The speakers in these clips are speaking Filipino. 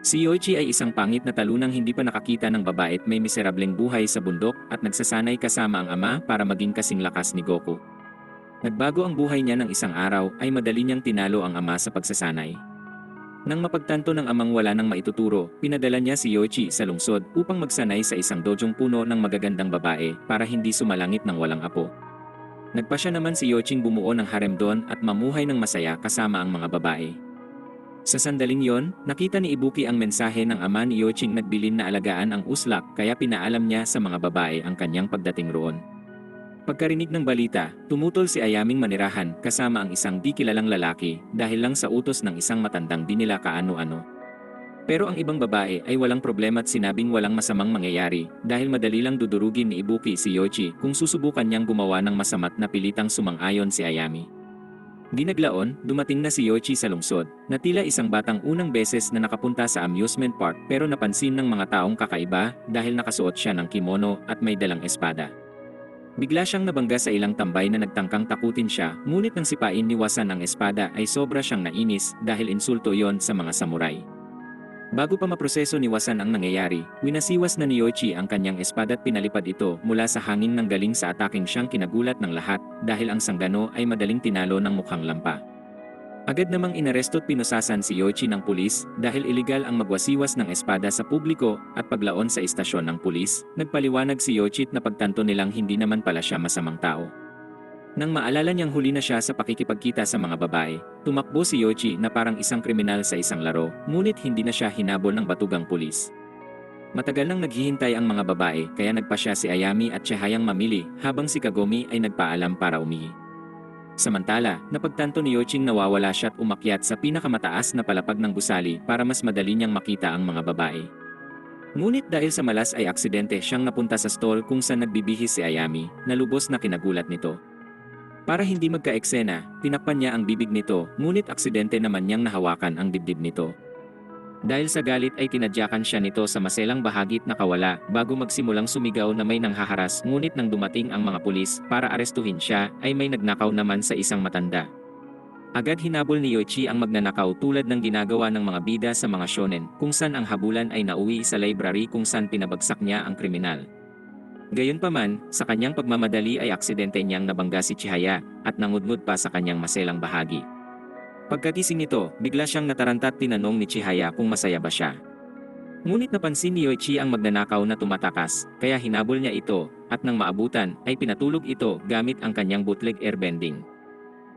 Si Yoichi ay isang pangit na talunang hindi pa nakakita ng babae at may miserableng buhay sa bundok at nagsasanay kasama ang ama para maging kasing lakas ni Goku. Nagbago ang buhay niya ng isang araw ay madali niyang tinalo ang ama sa pagsasanay. Nang mapagtanto ng amang wala nang maituturo, pinadala niya si Yoichi sa lungsod upang magsanay sa isang dojong puno ng magagandang babae para hindi sumalangit ng walang apo. Nagpasya naman si Yoiching bumuo ng harem doon at mamuhay ng masaya kasama ang mga babae. Sa sandaling yon, nakita ni Ibuki ang mensahe ng ama ni Yoiching nagbilin na alagaan ang uslak kaya pinaalam niya sa mga babae ang kanyang pagdating roon. Pagkarinig ng balita, tumutol si Ayaming manirahan kasama ang isang di kilalang lalaki dahil lang sa utos ng isang matandang di nila kaano-ano. Pero ang ibang babae ay walang problema at sinabing walang masamang mangyayari dahil madali lang dudurugin ni Ibuki si Yoichi kung susubukan niyang gumawa ng masama't napilitang sumang-ayon si Ayami. Di naglaon, dumating na si Yoichi sa lungsod, na tila isang batang unang beses na nakapunta sa amusement park pero napansin ng mga taong kakaiba dahil nakasuot siya ng kimono at may dalang espada. Bigla siyang nabangga sa ilang tambay na nagtangkang takutin siya, ngunit nang sipain ni Wasan ang espada ay sobra siyang nainis dahil insulto yon sa mga samurai. Bago pa maproseso ni Wasan ang nangyayari, winasiwas na ni Yoichi ang kanyang espada at pinalipad ito mula sa hangin nang galing sa ataking siyang kinagulat ng lahat dahil ang sanggano ay madaling tinalo ng mukhang lampa. Agad namang inaresto at pinusasan si Yoichi ng pulis dahil iligal ang magwasiwas ng espada sa publiko at paglaon sa istasyon ng pulis, nagpaliwanag si Yoichi na pagtanto nilang hindi naman pala siya masamang tao. Nang maalala niyang huli na siya sa pakikipagkita sa mga babae, tumakbo si Yoichi na parang isang kriminal sa isang laro, ngunit hindi na siya hinabol ng batugang pulis. Matagal nang naghihintay ang mga babae kaya nagpasya si Ayami at Chihayang mamili habang si Kagome ay nagpaalam para umihi. Samantala, napagtanto ni Yoiching nawawala siya at umakyat sa pinakamataas na palapag ng gusali para mas madali niyang makita ang mga babae. Ngunit dahil sa malas ay aksidente siyang napunta sa stall kung saan nagbibihis si Ayami, na lubos na kinagulat nito. Para hindi magka-eksena, tinakpan niya ang bibig nito, ngunit aksidente naman niyang nahawakan ang dibdib nito. Dahil sa galit ay tinadyakan siya nito sa maselang bahagi at nakawala bago magsimulang sumigaw na may nanghaharas, ngunit nang dumating ang mga pulis para arestuhin siya ay may nagnakaw naman sa isang matanda. Agad hinabol ni Yoichi ang magnanakaw tulad ng ginagawa ng mga bida sa mga shonen kung saan ang habulan ay nauwi sa library kung saan pinabagsak niya ang kriminal. Gayunpaman, sa kanyang pagmamadali ay aksidente niyang nabangga si Chihaya at nangudngud pa sa kanyang maselang bahagi. Pagkagising nito, bigla siyang nataranta at tinanong ni Chihaya kung masaya ba siya. Ngunit napansin ni Yoichi ang magnanakaw na tumatakas, kaya hinabol niya ito, at nang maabutan, ay pinatulog ito gamit ang kanyang bootleg airbending.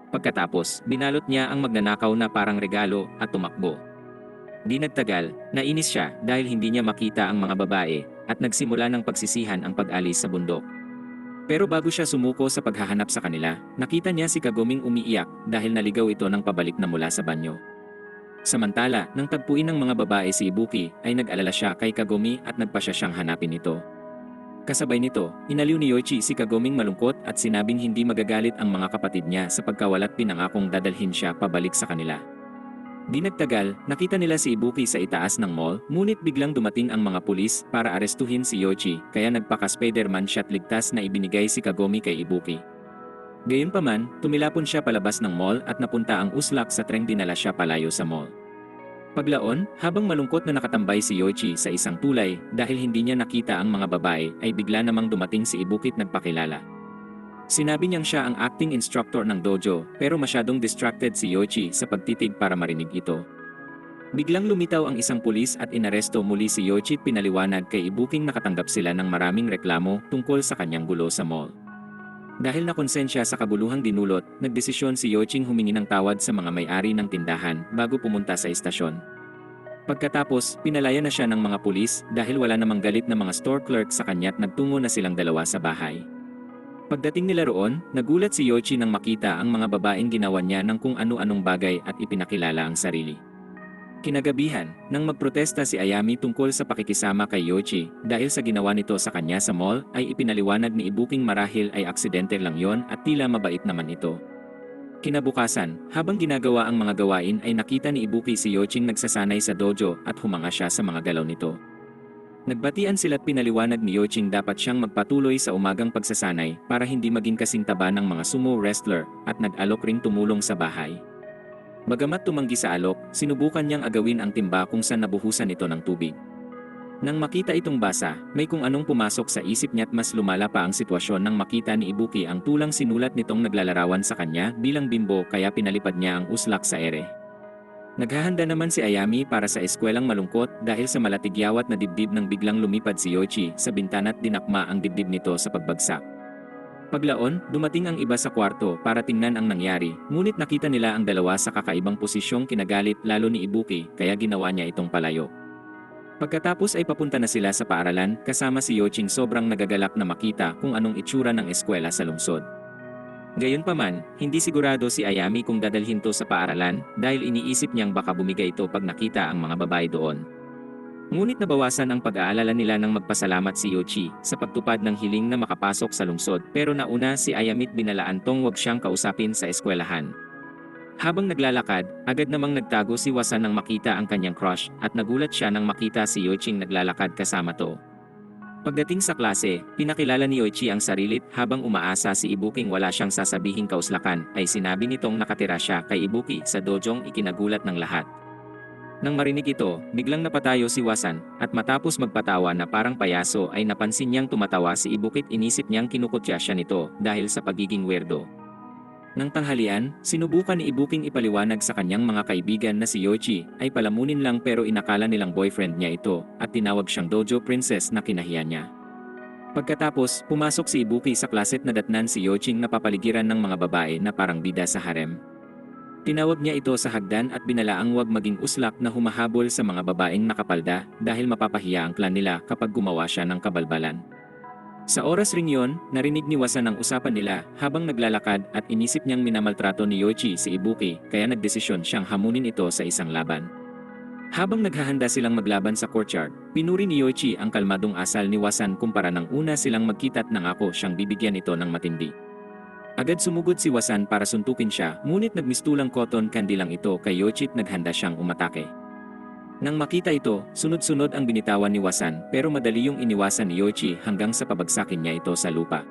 Pagkatapos, binalot niya ang magnanakaw na parang regalo at tumakbo. Di nagtagal, nainis siya dahil hindi niya makita ang mga babae, at nagsimula ng pagsisihan ang pag-alis sa bundok. Pero bago siya sumuko sa paghahanap sa kanila, nakita niya si Kagoming umiiyak dahil naligaw ito ng pabalik na mula sa banyo. Samantala, nang tagpuin ng mga babae si Ibuki, ay nag-alala siya kay Kagome at nagpasya siyang hanapin ito. Kasabay nito, inaliw ni Yoichi si Kagoming malungkot at sinabing hindi magagalit ang mga kapatid niya sa pagkawalat pinangakong dadalhin siya pabalik sa kanila. Di nagtagal, nakita nila si Ibuki sa itaas ng mall, ngunit biglang dumating ang mga pulis para arestuhin si Yoichi, kaya nagpaka-Spider-Man siya at ligtas na ibinigay si Kagome kay Ibuki. Gayunpaman, tumilapon siya palabas ng mall at napunta ang uslak sa treng dinala siya palayo sa mall. Paglaon, habang malungkot na nakatambay si Yoichi sa isang tulay dahil hindi niya nakita ang mga babae, ay bigla namang dumating si Ibuki at nagpakilala. Sinabi niyang siya ang acting instructor ng dojo, pero masyadong distracted si Yoichi sa pagtitig para marinig ito. Biglang lumitaw ang isang pulis at inaresto muli si Yoichi at pinaliwanag kay Ibuking nakatanggap sila ng maraming reklamo tungkol sa kanyang gulo sa mall. Dahil nakonsensya sa kabuluhang dinulot, nagdesisyon si Yoiching humingi ng tawad sa mga may-ari ng tindahan bago pumunta sa istasyon. Pagkatapos, pinalaya na siya ng mga pulis dahil wala namang galit na mga store clerk sa kanya at nagtungo na silang dalawa sa bahay. Pagdating nila roon, nagulat si Yoichi nang makita ang mga babaeng ginawa niya ng kung ano-anong bagay at ipinakilala ang sarili. Kinagabihan, nang magprotesta si Ayami tungkol sa pakikisama kay Yoichi dahil sa ginawa nito sa kanya sa mall, ay ipinaliwanag ni Ibuking marahil ay aksidente lang yon at tila mabait naman ito. Kinabukasan, habang ginagawa ang mga gawain ay nakita ni Ibuki si Yoiching nagsasanay sa dojo at humanga siya sa mga galaw nito. Nagbatian sila't pinaliwanag ni Yoiching dapat siyang magpatuloy sa umagang pagsasanay para hindi maging kasing taba ng mga sumo wrestler at nag-alok ring tumulong sa bahay. Bagamat tumanggi sa alok, sinubukan niyang agawin ang timba kung saan nabuhusan ito ng tubig. Nang makita itong basa, may kung anong pumasok sa isip niya at mas lumala pa ang sitwasyon nang makita ni Ibuki ang tulang sinulat nitong naglalarawan sa kanya bilang bimbo kaya pinalipad niya ang uslak sa ere. Naghahanda naman si Ayami para sa eskwelang malungkot dahil sa malatigyawat na dibdib nang biglang lumipad si Yoichi sa bintana at dinakma ang dibdib nito sa pagbagsak. Paglaon, dumating ang iba sa kwarto para tingnan ang nangyari, ngunit nakita nila ang dalawa sa kakaibang posisyong kinagalit lalo ni Ibuki kaya ginawa niya itong palayo. Pagkatapos ay papunta na sila sa paaralan kasama si Yoching sobrang nagagalak na makita kung anong itsura ng eskwela sa lungsod. Gayunpaman, hindi sigurado si Ayami kung dadalhin to sa paaralan dahil iniisip niyang baka bumigay ito pag nakita ang mga babae doon. Ngunit nabawasan ang pag-aalala nila nang magpasalamat si Yoichi sa pagtupad ng hiling na makapasok sa lungsod pero nauna si Ayami at binalaan tong wag siyang kausapin sa eskwelahan. Habang naglalakad, agad namang nagtago si Wasan nang makita ang kanyang crush at nagulat siya nang makita si Yoiching naglalakad kasama to. Pagdating sa klase, pinakilala ni Yoichi ang sarili habang umaasa si Ibuking wala siyang sasabihing kauslakan ay sinabi nitong nakatira siya kay Ibuki sa dojong ikinagulat ng lahat. Nang marinig ito, biglang napatayo si Wasan at matapos magpatawa na parang payaso ay napansin niyang tumatawa si Ibuki at inisip niyang kinukutya siya nito dahil sa pagiging weirdo. Nang tanghalian, sinubukan ni Ibuking ipaliwanag sa kanyang mga kaibigan na si Yoichi ay palamunin lang pero inakala nilang boyfriend niya ito at tinawag siyang dojo princess na kinahiya niya. Pagkatapos, pumasok si Ibuki sa klase at nadatnan si Yoiching na papaligiran ng mga babae na parang bida sa harem. Tinawag niya ito sa hagdan at binalaang wag maging uslak na humahabol sa mga babaeng nakapalda dahil mapapahiya ang klan nila kapag gumawa siya ng kabalbalan. Sa oras ring yon, narinig ni Wasan ang usapan nila habang naglalakad at inisip niyang minamaltrato ni Yoichi si Ibuki kaya nagdesisyon siyang hamunin ito sa isang laban. Habang naghahanda silang maglaban sa courtyard, pinuri ni Yoichi ang kalmadong asal ni Wasan kumpara ng una silang magkita at nangako siyang bibigyan ito ng matindi. Agad sumugod si Wasan para suntukin siya ngunit nagmistulang cotton candy lang ito kay Yoichi at naghanda siyang umatake. Nang makita ito, sunod-sunod ang binitawan ni Wasan pero madali yung iniwasan ni Yoichi hanggang sa pabagsakin niya ito sa lupa.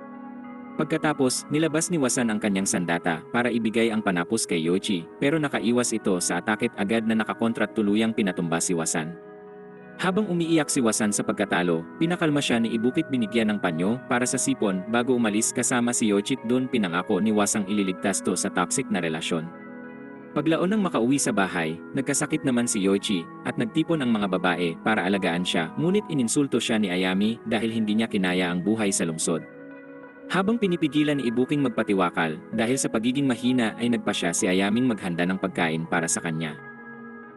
Pagkatapos, nilabas ni Wasan ang kanyang sandata para ibigay ang panapos kay Yoichi pero nakaiwas ito sa atake at agad na nakakontra at tuluyang pinatumba si Wasan. Habang umiiyak si Wasan sa pagkatalo, pinakalma siya ni Ibuki at binigyan ng panyo para sa sipon bago umalis kasama si Yoichi at doon pinangako ni Wasang ililigtas to sa toxic na relasyon. Paglaon ng makauwi sa bahay, nagkasakit naman si Yoichi at nagtipon ang mga babae para alagaan siya ngunit ininsulto siya ni Ayami dahil hindi niya kinaya ang buhay sa lungsod. Habang pinipigilan ni Ibuking magpatiwakal dahil sa pagiging mahina ay nagpa siya si Ayaming maghanda ng pagkain para sa kanya.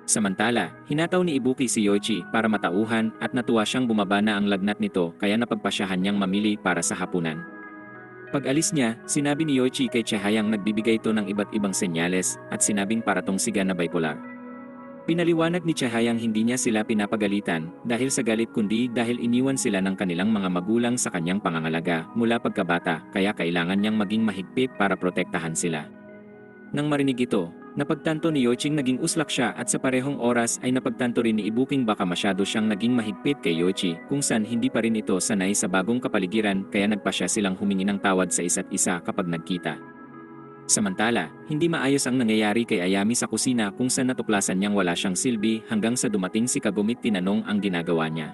Samantala, hinataw ni Ibuki si Yoichi para matauhan at natuwa siyang bumaba na ang lagnat nito kaya napagpasyahan niyang mamili para sa hapunan. Pag-alis niya, sinabi ni Yoichi kay Chihayang nagbibigay ito ng iba't ibang senyales at sinabing para tong siga na bipolar. Pinaliwanag ni Chihayang hindi niya sila pinapagalitan dahil sa galit kundi dahil iniwan sila ng kanilang mga magulang sa kanyang pangangalaga mula pagkabata kaya kailangan niyang maging mahigpit para protektahan sila. Nang marinig ito, napagtanto ni Yoiching naging uslak siya at sa parehong oras ay napagtanto rin ni Ibuking baka masyado siyang naging mahigpit kay Yoichi kung saan hindi pa rin ito sanay sa bagong kapaligiran kaya nagpa siya silang humingi ng tawad sa isa't isa kapag nagkita. Samantala, hindi maayos ang nangyayari kay Ayami sa kusina kung saan natuklasan niyang wala siyang silbi hanggang sa dumating si Kagumi at tinanong ang ginagawa niya.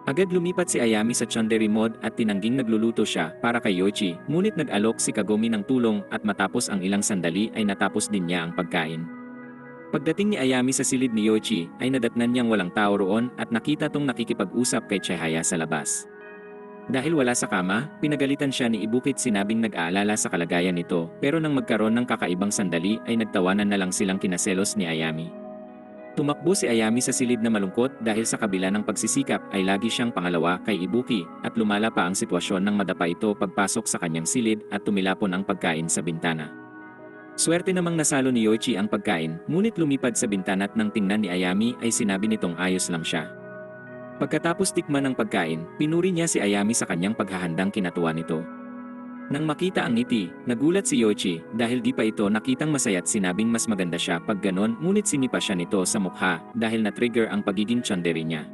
Agad lumipat si Ayami sa Chondery mode at tinangging nagluluto siya para kay Yoichi, ngunit nag-alok si Kagumi ng tulong at matapos ang ilang sandali ay natapos din niya ang pagkain. Pagdating ni Ayami sa silid ni Yoichi ay nadatnan niyang walang tao roon at nakita tong nakikipag-usap kay Chihaya sa labas. Dahil wala sa kama, pinagalitan siya ni Ibuki at sinabing nag-aalala sa kalagayan nito pero nang magkaroon ng kakaibang sandali ay nagtawanan na lang silang kinaselos ni Ayami. Tumakbo si Ayami sa silid na malungkot dahil sa kabila ng pagsisikap ay lagi siyang pangalawa kay Ibuki at lumala pa ang sitwasyon nang madapa ito pagpasok sa kanyang silid at tumilapon ang pagkain sa bintana. Swerte namang nasalo ni Yoichi ang pagkain, ngunit lumipad sa bintana at nang tingnan ni Ayami ay sinabi nitong ayos lang siya. Pagkatapos tikman ng pagkain, pinuri niya si Ayami sa kanyang paghahandang kinatuwa nito. Nang makita ang ngiti, nagulat si Yoichi dahil di pa ito nakitang masaya at sinabing mas maganda siya pag ganon ngunit sinipa siya nito sa mukha dahil na-trigger ang pagiging tsundere niya.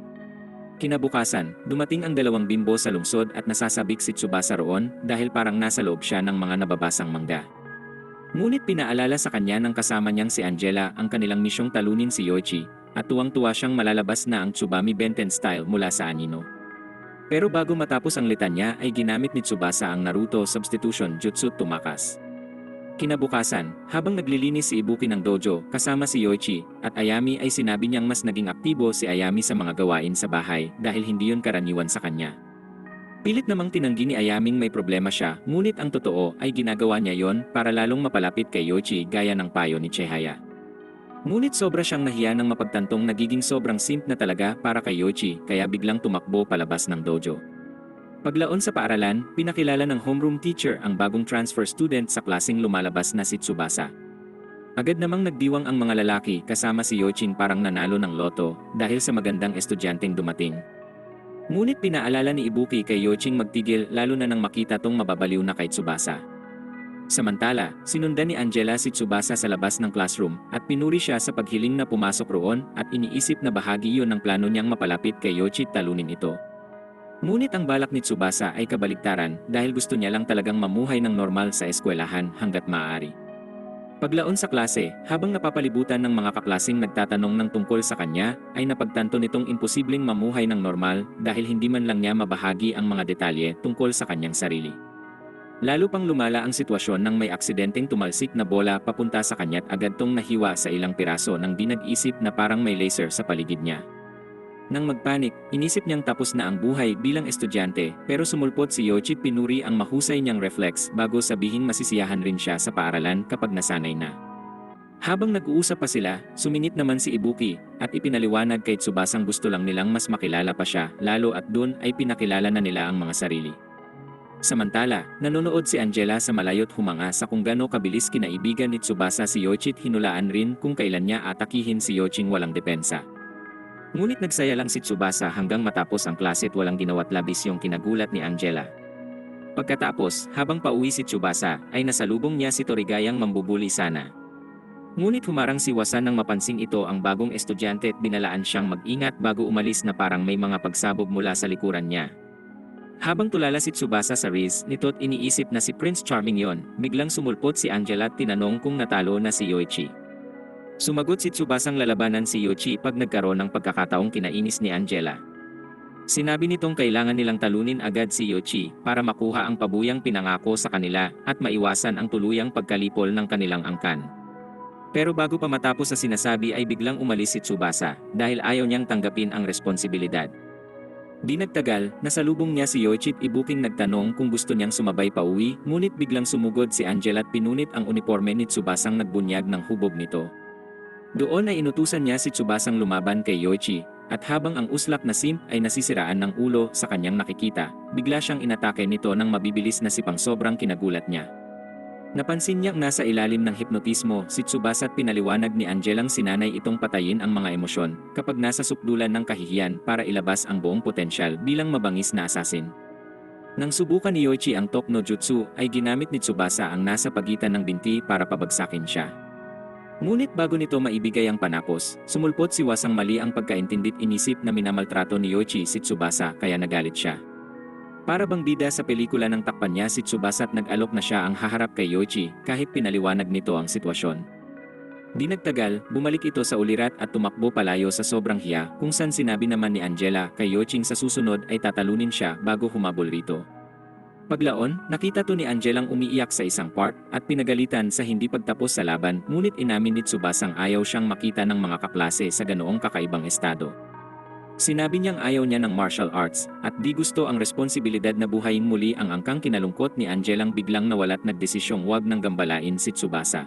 Kinabukasan, dumating ang dalawang bimbo sa lungsod at nasasabik si Tsubasa roon dahil parang nasa loob siya ng mga nababasang mangga. Ngunit pinaalala sa kanya ng kasama niyang si Angela ang kanilang misyong talunin si Yoichi, at tuwang-tuwa siyang malalabas na ang Tsubami Benten style mula sa anino. Pero bago matapos ang litanya ay ginamit ni Tsubasa ang Naruto Substitution Jutsu at tumakas. Kinabukasan, habang naglilinis si Ibuki ng dojo kasama si Yoichi at Ayami ay sinabi niyang mas naging aktibo si Ayami sa mga gawain sa bahay dahil hindi yon karaniwan sa kanya. Pilit namang tinanggi ni Ayaming may problema siya, ngunit ang totoo ay ginagawa niya yon para lalong mapalapit kay Yoichi gaya ng payo ni Chihaya. Ngunit sobra siyang nahiya ng mapagtantong nagiging sobrang simp na talaga para kay Yoichi kaya biglang tumakbo palabas ng dojo. Paglaon sa paaralan, pinakilala ng homeroom teacher ang bagong transfer student sa klaseng lumalabas na si Tsubasa. Agad namang nagdiwang ang mga lalaki kasama si Yoichin parang nanalo ng loto dahil sa magandang estudyanteng dumating. Ngunit pinaalala ni Ibuki kay Yoichin magtigil lalo na nang makita tong mababaliw na kay Tsubasa. Samantala, sinundan ni Angela si Tsubasa sa labas ng classroom at pinuri siya sa paghiling na pumasok roon at iniisip na bahagi yon ng plano niyang mapalapit kay Yoichi talunin ito. Ngunit ang balak ni Tsubasa ay kabaligtaran dahil gusto niya lang talagang mamuhay ng normal sa eskwelahan hanggat maaari. Paglaon sa klase, habang napapalibutan ng mga kaklaseng nagtatanong ng tungkol sa kanya, ay napagtanto nitong imposibleng mamuhay ng normal dahil hindi man lang niya mabahagi ang mga detalye tungkol sa kanyang sarili. Lalo pang lumala ang sitwasyon nang may aksidenteng tumalsik na bola papunta sa kanya't agad tong nahiwa sa ilang piraso nang di nag-isip na parang may laser sa paligid niya. Nang magpanik, inisip niyang tapos na ang buhay bilang estudyante pero sumulpot si Yoichi pinuri ang mahusay niyang reflex bago sabihing masisiyahan rin siya sa paaralan kapag nasanay na. Habang nag-uusap pa sila, sumingit naman si Ibuki at ipinaliwanag kay Tsubasang gusto lang nilang mas makilala pa siya lalo at dun ay pinakilala na nila ang mga sarili. Samantala, nanonood si Angela sa malayo't humanga sa kung gaano kabilis kinaibigan ni Tsubasa si Yoichi at hinulaan rin kung kailan niya atakihin si Yoiching walang depensa. Ngunit nagsaya lang si Tsubasa hanggang matapos ang klase at walang ginawa't labis yung kinagulat ni Angela. Pagkatapos, habang pauwi si Tsubasa, ay nasalubong niya si Torigayang mambubuli sana. Ngunit humarang si Wasan nang mapansing ito ang bagong estudyante at binalaan siyang mag-ingat bago umalis na parang may mga pagsabog mula sa likuran niya. Habang tulala si Tsubasa sa Riz, nito't iniisip na si Prince Charming yon, biglang sumulpot si Angela at tinanong kung natalo na si Yoichi. Sumagot si Tsubasang lalabanan si Yoichi pag nagkaroon ng pagkakataong kinainis ni Angela. Sinabi nitong kailangan nilang talunin agad si Yoichi para makuha ang pabuyang pinangako sa kanila at maiwasan ang tuluyang pagkalipol ng kanilang angkan. Pero bago pa matapos sa sinasabi ay biglang umalis si Tsubasa dahil ayaw niyang tanggapin ang responsibilidad. Di nagtagal, nasalubong niya si Yoichi at Ibuking nagtanong kung gusto niyang sumabay pa uwi, ngunit biglang sumugod si Angela at pinunit ang uniforme ni Tsubasang nagbunyag ng hubog nito. Doon ay inutusan niya si Tsubasang lumaban kay Yoichi, at habang ang uslap na simp ay nasisiraan ng ulo sa kanyang nakikita, bigla siyang inatake nito ng mabibilis na sipang sobrang kinagulat niya. Napansin niyang nasa ilalim ng hipnotismo si Tsubasa at pinaliwanag ni Angelang sinanay itong patayin ang mga emosyon kapag nasa sukdulan ng kahihiyan para ilabas ang buong potensyal bilang mabangis na assassin. Nang subukan ni Yoichi ang Top no Jutsu ay ginamit ni Tsubasa ang nasa pagitan ng binti para pabagsakin siya. Ngunit bago nito maibigay ang panapos, sumulpot si Wasang mali ang pagkaintindit inisip na minamaltrato ni Yoichi si Tsubasa kaya nagalit siya. Para bang bida sa pelikula ng takpan niya si Tsubasa at nag-alok na siya ang haharap kay Yoichi kahit pinaliwanag nito ang sitwasyon. Di nagtagal, bumalik ito sa ulirat at tumakbo palayo sa sobrang hiya kung saan sinabi naman ni Angela kay Yoiching sa susunod ay tatalunin siya bago humabol rito. Paglaon, nakita to ni Angelang umiiyak sa isang park at pinagalitan sa hindi pagtapos sa laban ngunit inamin ni Tsubasang ayaw siyang makita ng mga kaklase sa ganoong kakaibang estado. Sinabi niyang ayaw niya ng martial arts at di gusto ang responsibilidad na buhayin muli ang angkang kinalungkot ni Angelang biglang nawalat nagdesisyong wag nang gambalain si Tsubasa.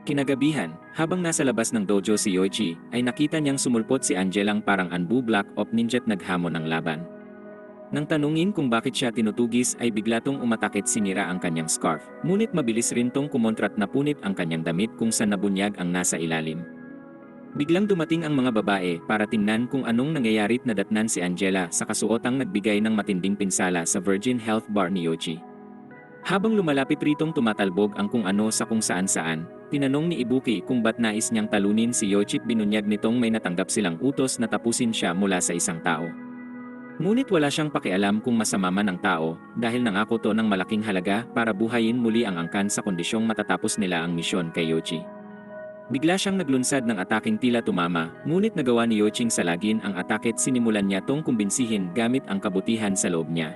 Kinagabihan, habang nasa labas ng dojo si Yoichi, ay nakita niyang sumulpot si Angelang parang Anbu Black Op Ninja at naghamon ng laban. Nang tanungin kung bakit siya tinutugis ay bigla tong umatakit sinira ang kanyang scarf, ngunit mabilis rin tong kumontrat na punit ang kanyang damit kung saan nabunyag ang nasa ilalim. Biglang dumating ang mga babae para tingnan kung anong nangyayari at nadatnan si Angela sa kasuotang nagbigay ng matinding pinsala sa Virgin Health Bar ni Yoichi. Habang lumalapit ritong tumatalbog ang kung ano sa kung saan-saan, tinanong ni Ibuki kung ba't nais niyang talunin si Yoichi at binunyag nitong may natanggap silang utos na tapusin siya mula sa isang tao. Ngunit wala siyang pakialam kung masama man ang tao dahil nangako to ng malaking halaga para buhayin muli ang angkan sa kondisyong matatapos nila ang misyon kay Yoichi. Bigla siyang naglunsad ng ataking tila tumama, ngunit nagawa ni Yoiching salagin ang atake at sinimulan niya tong kumbinsihin gamit ang kabutihan sa loob niya.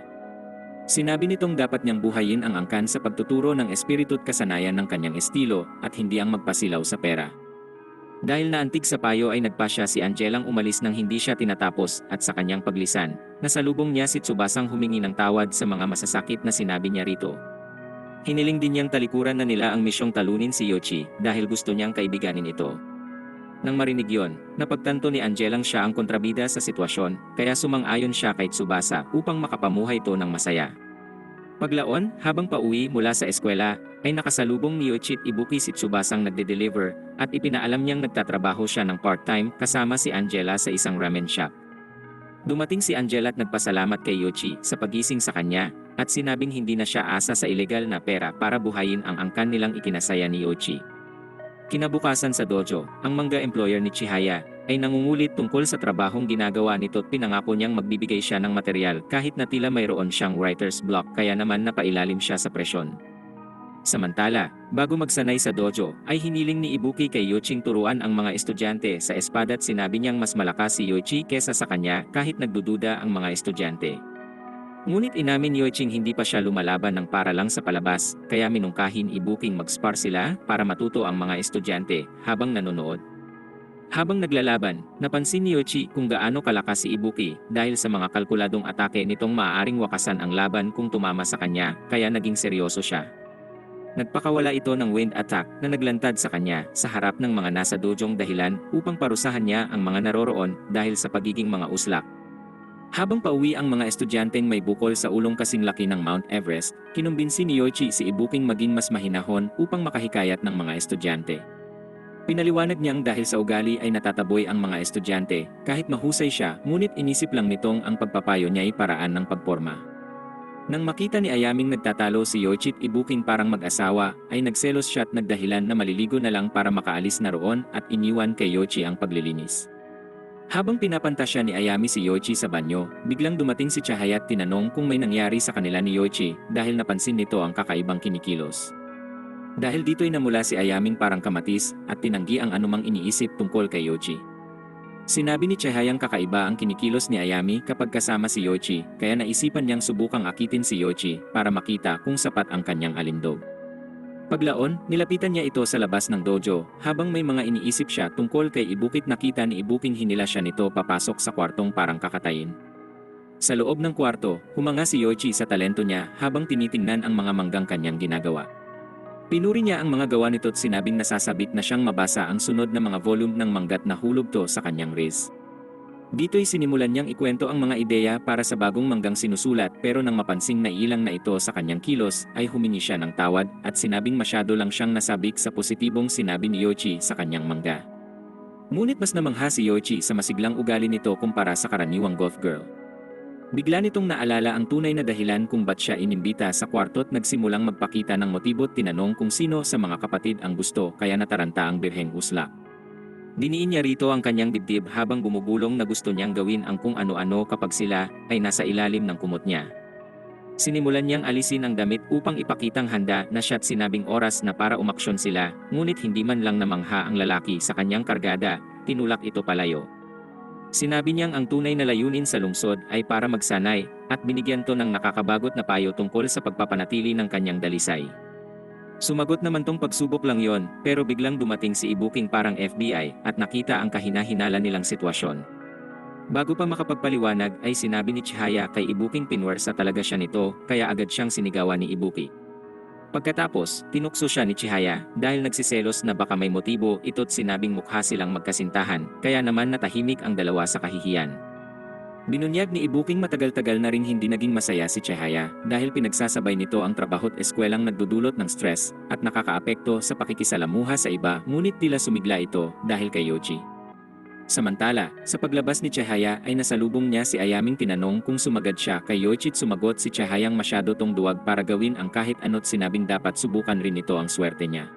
Sinabi nitong dapat niyang buhayin ang angkan sa pagtuturo ng espiritu at kasanayan ng kanyang estilo at hindi ang magpasilaw sa pera. Dahil naantig sa payo ay nagpasya si Angelang umalis nang hindi siya tinatapos at sa kanyang paglisan, nasalubong niya si Tsubasang humingi ng tawad sa mga masasakit na sinabi niya rito. Hiniling din niyang talikuran na nila ang misyong talunin si Yoichi dahil gusto niyang kaibiganin ito. Nang marinig yon, napagtanto ni Angelang siya ang kontrabida sa sitwasyon, kaya sumang-ayon siya kay Tsubasa upang makapamuhay ito ng masaya. Paglaon, habang pauwi mula sa eskwela, ay nakasalubong ni Yoichi at Ibuki si Tsubasang nagde-deliver at ipinaalam niyang nagtatrabaho siya ng part-time kasama si Angela sa isang ramen shop. Dumating si Angela at nagpasalamat kay Yoichi sa pagising sa kanya at sinabing hindi na siya asa sa ilegal na pera para buhayin ang angkan nilang ikinasaya ni Yoichi. Kinabukasan sa dojo, ang mangga employer ni Chihaya ay nangungulit tungkol sa trabahong ginagawa nito at pinangako niyang magbibigay siya ng material kahit na tila mayroon siyang writer's block kaya naman napailalim siya sa presyon. Samantala, bago magsanay sa dojo, ay hiniling ni Ibuki kay Yoiching turuan ang mga estudyante sa espada at sinabi niyang mas malakas si Yoichi kesa sa kanya kahit nagdududa ang mga estudyante. Ngunit inamin ni Yoiching hindi pa siya lumalaban ng para lang sa palabas, kaya minungkahin Ibuking mag-spar sila para matuto ang mga estudyante habang nanonood. Habang naglalaban, napansin ni Yoichi kung gaano kalakas si Ibuki dahil sa mga kalkuladong atake nitong maaaring wakasan ang laban kung tumama sa kanya, kaya naging seryoso siya. Nagpakawala ito ng wind attack na naglantad sa kanya sa harap ng mga nasa dojong dahilan upang parusahan niya ang mga naroroon dahil sa pagiging mga uslak. Habang pauwi ang mga estudyanteng may bukol sa ulong kasing laki ng Mount Everest, kinumbinsi ni Yoichi si Ibuking maging mas mahinahon upang makahikayat ng mga estudyante. Pinaliwanag niyang dahil sa ugali ay natataboy ang mga estudyante, kahit mahusay siya, ngunit inisip lang nitong ang pagpapayo niya ay paraan ng pagporma. Nang makita ni Ayaming nagtatalo si Yoichi at Ibuking parang mag-asawa, ay nagselos siya at nagdahilan na maliligo na lang para makaalis na roon at iniwan kay Yoichi ang paglilinis. Habang pinapantasya ni Ayami si Yoichi sa banyo, biglang dumating si Chihaya at tinanong kung may nangyari sa kanila ni Yoichi dahil napansin nito ang kakaibang kinikilos. Dahil dito'y namula si Ayaming parang kamatis at tinanggi ang anumang iniisip tungkol kay Yoichi. Sinabi ni Chihayang kakaiba ang kinikilos ni Ayami kapag kasama si Yoichi, kaya naisipan niyang subukang akitin si Yoichi para makita kung sapat ang kanyang alindog. Paglaon, nilapitan niya ito sa labas ng dojo, habang may mga iniisip siya tungkol kay Ibuki at nakita ni Ibuking hinila siya nito papasok sa kwartong parang kakatayin. Sa loob ng kwarto, humanga si Yoichi sa talento niya habang tinitingnan ang mga manggang kanyang ginagawa. Pinuri niya ang mga gawa nito at sinabing nasasabik na siyang mabasa ang sunod na mga volume ng manggat na hulog to sa kanyang riz. Dito'y sinimulan niyang ikwento ang mga ideya para sa bagong manggang sinusulat pero nang mapansing na ilang na ito sa kanyang kilos ay humingi siya ng tawad at sinabing masyado lang siyang nasabik sa positibong sinabi ni Yoichi sa kanyang mangga. Ngunit mas namangha si Yoichi sa masiglang ugali nito kumpara sa karaniwang goth girl. Bigla nitong naalala ang tunay na dahilan kung ba't siya inimbita sa kwarto at nagsimulang magpakita ng motibo at tinanong kung sino sa mga kapatid ang gusto kaya nataranta ang birheng uslak. Diniin niya rito ang kanyang dibdib habang bumubulong na gusto niyang gawin ang kung ano-ano kapag sila ay nasa ilalim ng kumot niya. Sinimulan niyang alisin ang damit upang ipakitang handa na siya't sinabing oras na para umaksyon sila, ngunit hindi man lang namangha ang lalaki sa kanyang kargada, tinulak ito palayo. Sinabi niyang ang tunay na layunin sa lungsod ay para magsanay at binigyan to ng nakakabagot na payo tungkol sa pagpapanatili ng kanyang dalisay. Sumagot naman tong pagsubok lang yon, pero biglang dumating si Ibuking parang FBI at nakita ang kahina-hinala nilang sitwasyon. Bago pa makapagpaliwanag ay sinabi ni Chihaya kay Ibuking pinwersa talaga siya nito kaya agad siyang sinigawan ni Ibuki. Pagkatapos, tinukso siya ni Chihaya dahil nagsiselos na baka may motibo ito't sinabing mukha silang magkasintahan, kaya naman natahimik ang dalawa sa kahihiyan. Binunyag ni Ibuking matagal-tagal na ring hindi naging masaya si Chihaya dahil pinagsasabay nito ang trabaho't eskwelang nagdudulot ng stress at nakakaapekto sa pakikisalamuha sa iba, ngunit tila sumigla ito dahil kay Yoichi. Samantala, sa paglabas ni Chihaya ay nasalubong niya si Ayaming tinanong kung sumagad siya kay Yoichi at sumagot si Chihayang masyado tong duwag para gawin ang kahit ano't sinabing dapat subukan rin ito ang swerte niya.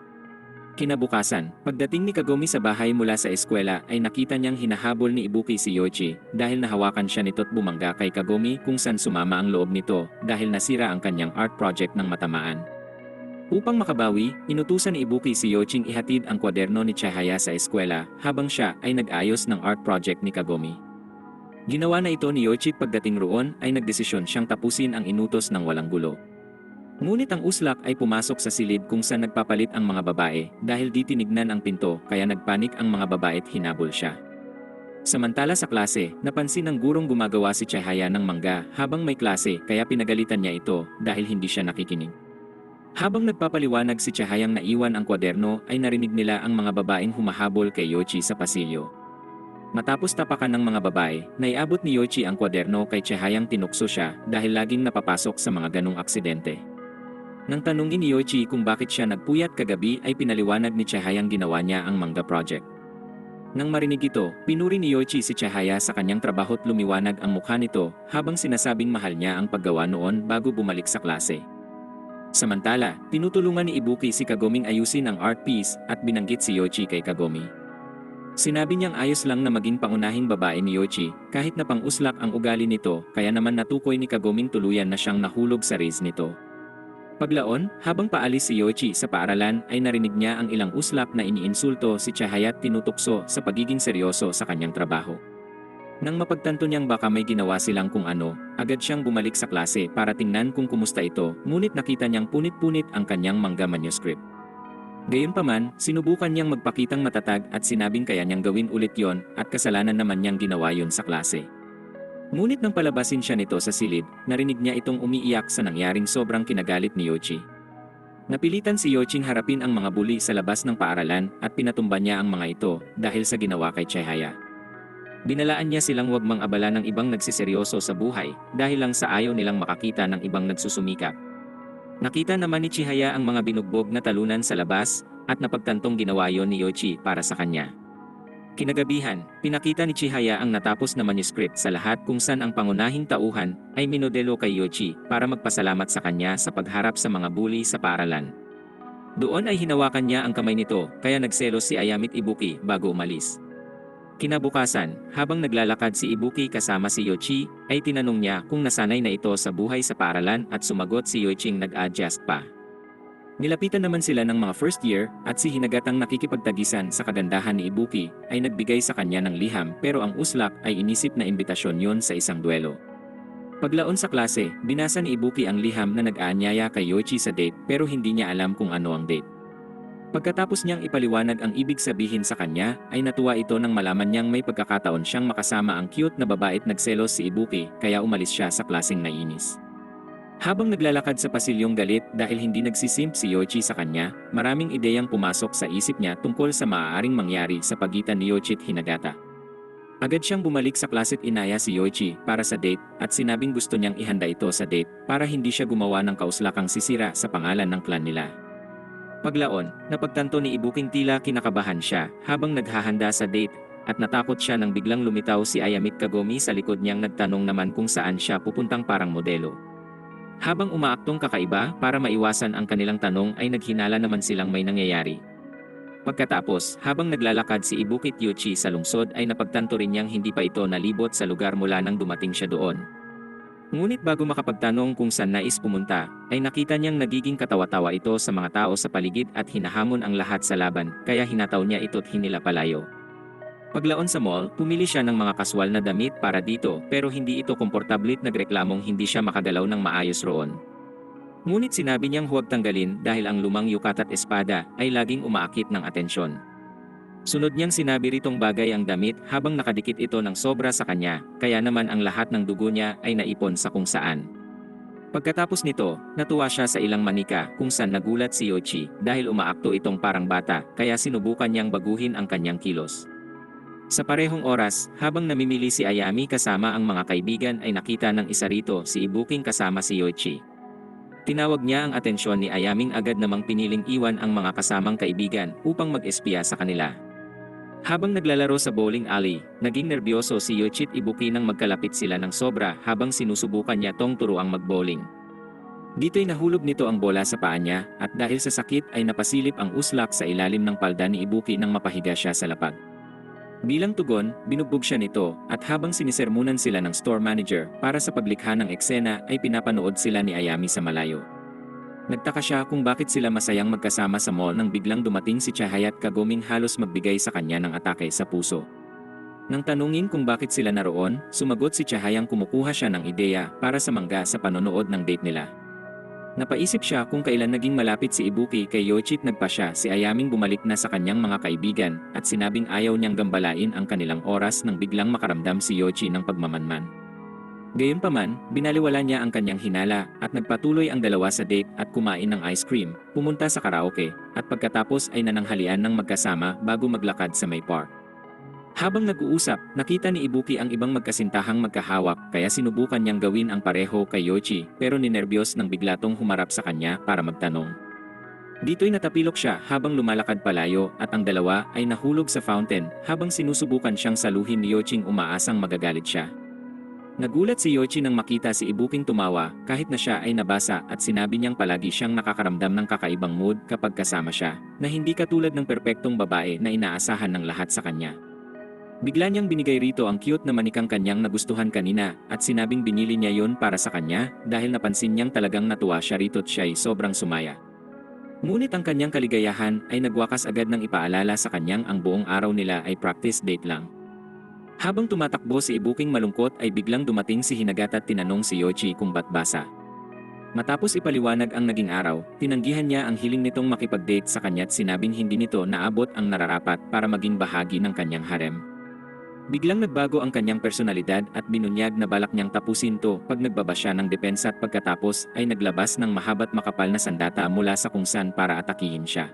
Kinabukasan, pagdating ni Kagome sa bahay mula sa eskwela ay nakita niyang hinahabol ni Ibuki si Yoichi dahil nahawakan siya nito't bumangga kay Kagome kung saan sumama ang loob nito dahil nasira ang kanyang art project ng matamaan. Upang makabawi, inutusan ni Ibuki si Yoiching ihatid ang kwaderno ni Chihaya sa eskwela habang siya ay nag-ayos ng art project ni Kagome. Ginawa na ito ni Yoichi pagdating roon ay nagdesisyon siyang tapusin ang inutos ng walang gulo. Ngunit ang uslak ay pumasok sa silid kung saan nagpapalit ang mga babae dahil di tinignan ang pinto kaya nagpanik ang mga babae at hinabol siya. Samantala sa klase, napansin ng gurong gumagawa si Chihaya ng mangga habang may klase kaya pinagalitan niya ito dahil hindi siya nakikinig. Habang nagpapaliwanag si Chihayang naiwan ang kwaderno ay narinig nila ang mga babaeng humahabol kay Yoichi sa pasilyo. Matapos tapakan ng mga babae, naiabot ni Yoichi ang kwaderno kay Chihayang tinukso siya dahil laging napapasok sa mga ganong aksidente. Nang tanungin ni Yoichi kung bakit siya nagpuyat kagabi ay pinaliwanag ni Chihayang ginawa niya ang manga project. Nang marinig ito, pinuri ni Yoichi si Chihaya sa kanyang trabaho't lumiwanag ang mukha nito habang sinasabing mahal niya ang paggawa noon bago bumalik sa klase. Samantala, tinutulungan ni Ibuki si Kagoming ayusin ang art piece at binanggit si Yoichi kay Kagome. Sinabi niyang ayos lang na maging pangunahing babae ni Yoichi kahit na pang-uslak ang ugali nito kaya naman natukoy ni Kagoming tuluyan na siyang nahulog sa race nito. Paglaon, habang paalis si Yoichi sa paaralan ay narinig niya ang ilang uslap na iniinsulto si Chihaya at tinutukso sa pagiging seryoso sa kanyang trabaho. Nang mapagtanto niyang baka may ginawa silang kung ano, agad siyang bumalik sa klase para tingnan kung kumusta ito, ngunit nakita niyang punit-punit ang kanyang manga manuscript. Gayunpaman, sinubukan niyang magpakitang matatag at sinabing kaya niyang gawin ulit yon at kasalanan naman niyang ginawa yon sa klase. Ngunit nang palabasin siya nito sa silid, narinig niya itong umiiyak sa nangyaring sobrang kinagalit ni Yoichi. Napilitan si Yoiching harapin ang mga bully sa labas ng paaralan at pinatumba niya ang mga ito dahil sa ginawa kay Chihaya. Binalaan niya silang huwag mang-abala ng ibang nagsiseryoso sa buhay dahil lang sa ayaw nilang makakita ng ibang nagsusumikap. Nakita naman ni Chihaya ang mga binugbog na talunan sa labas at napagtantong ginawa yon ni Yoichi para sa kanya. Kinagabihan, pinakita ni Chihaya ang natapos na manuscript sa lahat kung saan ang pangunahing tauhan ay minodelo kay Yoichi para magpasalamat sa kanya sa pagharap sa mga bully sa paaralan. Doon ay hinawakan niya ang kamay nito kaya nagselos si Ayami at Ibuki bago umalis. Kinabukasan, habang naglalakad si Ibuki kasama si Yoichi, ay tinanong niya kung nasanay na ito sa buhay sa paaralan at sumagot si Yoiching nag-adjust pa. Nilapitan naman sila ng mga first year at si Hinagatang nakikipagtagisan sa kagandahan ni Ibuki ay nagbigay sa kanya ng liham pero ang uslak ay inisip na imbitasyon yon sa isang duelo. Paglaon sa klase, binasa ni Ibuki ang liham na nag-aanyaya kay Yoichi sa date pero hindi niya alam kung ano ang date. Pagkatapos niyang ipaliwanag ang ibig sabihin sa kanya, ay natuwa ito nang malaman niyang may pagkakataon siyang makasama ang cute na babae at nagselos si Ibuki kaya umalis siya sa klaseng nainis. Habang naglalakad sa pasilyong galit dahil hindi nagsisimp si Yoichi sa kanya, maraming ideyang pumasok sa isip niya tungkol sa maaaring mangyari sa pagitan ni Yoichi at Hinagata. Agad siyang bumalik sa klase at inaya si Yoichi para sa date at sinabing gusto niyang ihanda ito sa date para hindi siya gumawa ng kauslakang sisira sa pangalan ng clan nila. Paglaon, napagtanto ni Ibuking tila kinakabahan siya habang naghahanda sa date at natakot siya nang biglang lumitaw si Ayami Kagome sa likod niyang nagtanong naman kung saan siya pupuntang parang modelo. Habang umaaktong kakaiba para maiwasan ang kanilang tanong ay naghinala naman silang may nangyayari. Pagkatapos, habang naglalakad si Ibuki at Yoichi sa lungsod ay napagtanto rin niyang hindi pa ito nalibot sa lugar mula nang dumating siya doon. Ngunit bago makapagtanong kung saan nais pumunta, ay nakita niyang nagiging katawa-tawa ito sa mga tao sa paligid at hinahamon ang lahat sa laban, kaya hinataw niya ito't hinila palayo. Paglaon sa mall, pumili siya ng mga kaswal na damit para dito pero hindi ito komportable't nagreklamong hindi siya makagalaw ng maayos roon. Ngunit sinabi niyang huwag tanggalin dahil ang lumang yukat at espada ay laging umaakit ng atensyon. Sunod niyang sinabi ritong bagay ang damit habang nakadikit ito ng sobra sa kanya, kaya naman ang lahat ng dugo niya ay naipon sa kung saan. Pagkatapos nito, natuwa siya sa ilang manika kung saan nagulat si Yoichi dahil umaakto itong parang bata kaya sinubukan niyang baguhin ang kanyang kilos. Sa parehong oras, habang namimili si Ayami kasama ang mga kaibigan ay nakita ng isa rito si Ibuking kasama si Yoichi. Tinawag niya ang atensyon ni Ayaming agad namang piniling iwan ang mga kasamang kaibigan upang mag-espiya sa kanila. Habang naglalaro sa bowling alley, naging nerbiyoso si Yoichi at Ibuki nang magkalapit sila ng sobra habang sinusubukan niya tong turuang mag-bowling. Dito'y nahulog nito ang bola sa paa niya at dahil sa sakit ay napasilip ang uslak sa ilalim ng palda ni Ibuki nang mapahiga siya sa lapag. Bilang tugon, binugbog siya nito at habang sinisermunan sila ng store manager para sa paglikha ng eksena ay pinapanood sila ni Ayami sa malayo. Nagtaka siya kung bakit sila masayang magkasama sa mall nang biglang dumating si Chihaya at Kagoming halos magbigay sa kanya ng atake sa puso. Nang tanungin kung bakit sila naroon, sumagot si Chihayang kumukuha siya ng ideya para sa mangga sa panonood ng date nila. Napaisip siya kung kailan naging malapit si Ibuki kay Yoichi at nagpa siya si Ayaming bumalik na sa kanyang mga kaibigan at sinabing ayaw niyang gambalain ang kanilang oras nang biglang makaramdam si Yoichi ng pagmamanman. Gayunpaman, binaliwala niya ang kanyang hinala at nagpatuloy ang dalawa sa date at kumain ng ice cream, pumunta sa karaoke, at pagkatapos ay nananghalian ng magkasama bago maglakad sa may park. Habang nag-uusap, nakita ni Ibuki ang ibang magkasintahang magkahawak kaya sinubukan niyang gawin ang pareho kay Yoichi pero ninerbiyos nang biglatong humarap sa kanya para magtanong. Dito'y natapilok siya habang lumalakad palayo at ang dalawa ay nahulog sa fountain habang sinusubukan siyang saluhin ni Yoiching umaasang magagalit siya. Nagulat si Yoichi nang makita si Ibuking tumawa kahit na siya ay nabasa at sinabi niyang palagi siyang nakakaramdam ng kakaibang mood kapag kasama siya na hindi katulad ng perpektong babae na inaasahan ng lahat sa kanya. Bigla niyang binigay rito ang cute na manikang kanyang nagustuhan kanina at sinabing binili niya yon para sa kanya dahil napansin niyang talagang natuwa siya rito at siya'y sobrang sumaya. Ngunit ang kanyang kaligayahan ay nagwakas agad ng ipaalala sa kanyang ang buong araw nila ay practice date lang. Habang tumatakbo si Ibuking malungkot ay biglang dumating si Hinagata at tinanong si Yoichi kung ba't basa. Matapos ipaliwanag ang naging araw, tinanggihan niya ang hiling nitong makipag-date sa kanya at sinabing hindi nito naabot ang nararapat para maging bahagi ng kanyang harem. Biglang nagbago ang kanyang personalidad at binunyag na balak niyang tapusin to pag nagbaba siya ng depensa at pagkatapos ay naglabas ng mahaba't makapal na sandata mula sa kung saan para atakihin siya.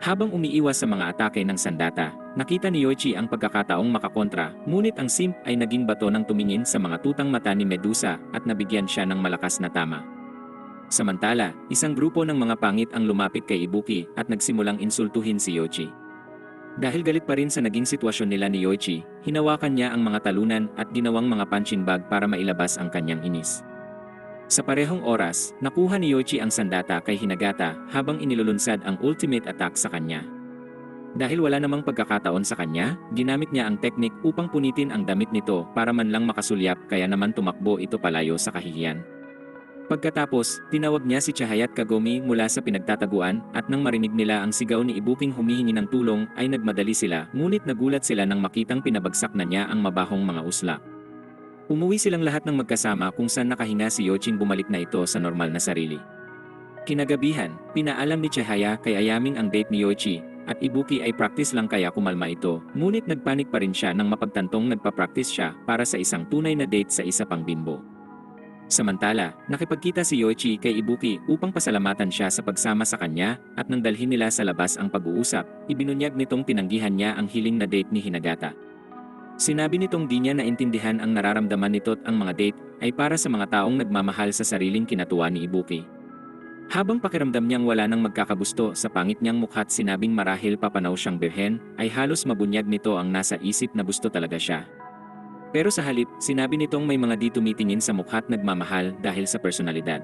Habang umiiwas sa mga atake ng sandata, nakita ni Yoichi ang pagkakataong makakontra, ngunit ang simp ay naging bato ng tumingin sa mga tutang mata ni Medusa at nabigyan siya ng malakas na tama. Samantala, isang grupo ng mga pangit ang lumapit kay Ibuki at nagsimulang insultuhin si Yoichi. Dahil galit pa rin sa naging sitwasyon nila ni Yoichi, hinawakan niya ang mga talunan at ginawang mga punching bag para mailabas ang kanyang inis. Sa parehong oras, nakuha ni Yoichi ang sandata kay Hinagata habang inilulunsad ang ultimate attack sa kanya. Dahil wala namang pagkakataon sa kanya, ginamit niya ang teknik upang punitin ang damit nito para man lang makasulyap kaya naman tumakbo ito palayo sa kahihiyan. Pagkatapos, tinawag niya si Chihaya at Kagome mula sa pinagtataguan at nang marinig nila ang sigaw ni Ibuking humihingi ng tulong ay nagmadali sila ngunit nagulat sila nang makitang pinabagsak na niya ang mabahong mga usla. Umuwi silang lahat ng magkasama kung saan nakahinga si Yoiching bumalik na ito sa normal na sarili. Kinagabihan, pinaalam ni Chihaya kay Ayaming ang date ni Yoichi at Ibuki ay practice lang kaya kumalma ito ngunit nagpanik pa rin siya nang mapagtantong nagpa-practice siya para sa isang tunay na date sa isa pang bimbo. Samantala, nakipagkita si Yoichi kay Ibuki upang pasalamatan siya sa pagsama sa kanya at nang dalhin nila sa labas ang pag-uusap, ibinunyag nitong tinanggihan niya ang hiling na date ni Hinagata. Sinabi nitong di niya naintindihan ang nararamdaman nito at ang mga date ay para sa mga taong nagmamahal sa sariling kinatuwa ni Ibuki. Habang pakiramdam niyang wala nang magkakagusto sa pangit niyang mukha at sinabing marahil papanaw siyang birhen, ay halos mabunyag nito ang nasa isip na gusto talaga siya. Pero sa halip, sinabi nitong may mga di tumitingin sa mukha at nagmamahal dahil sa personalidad.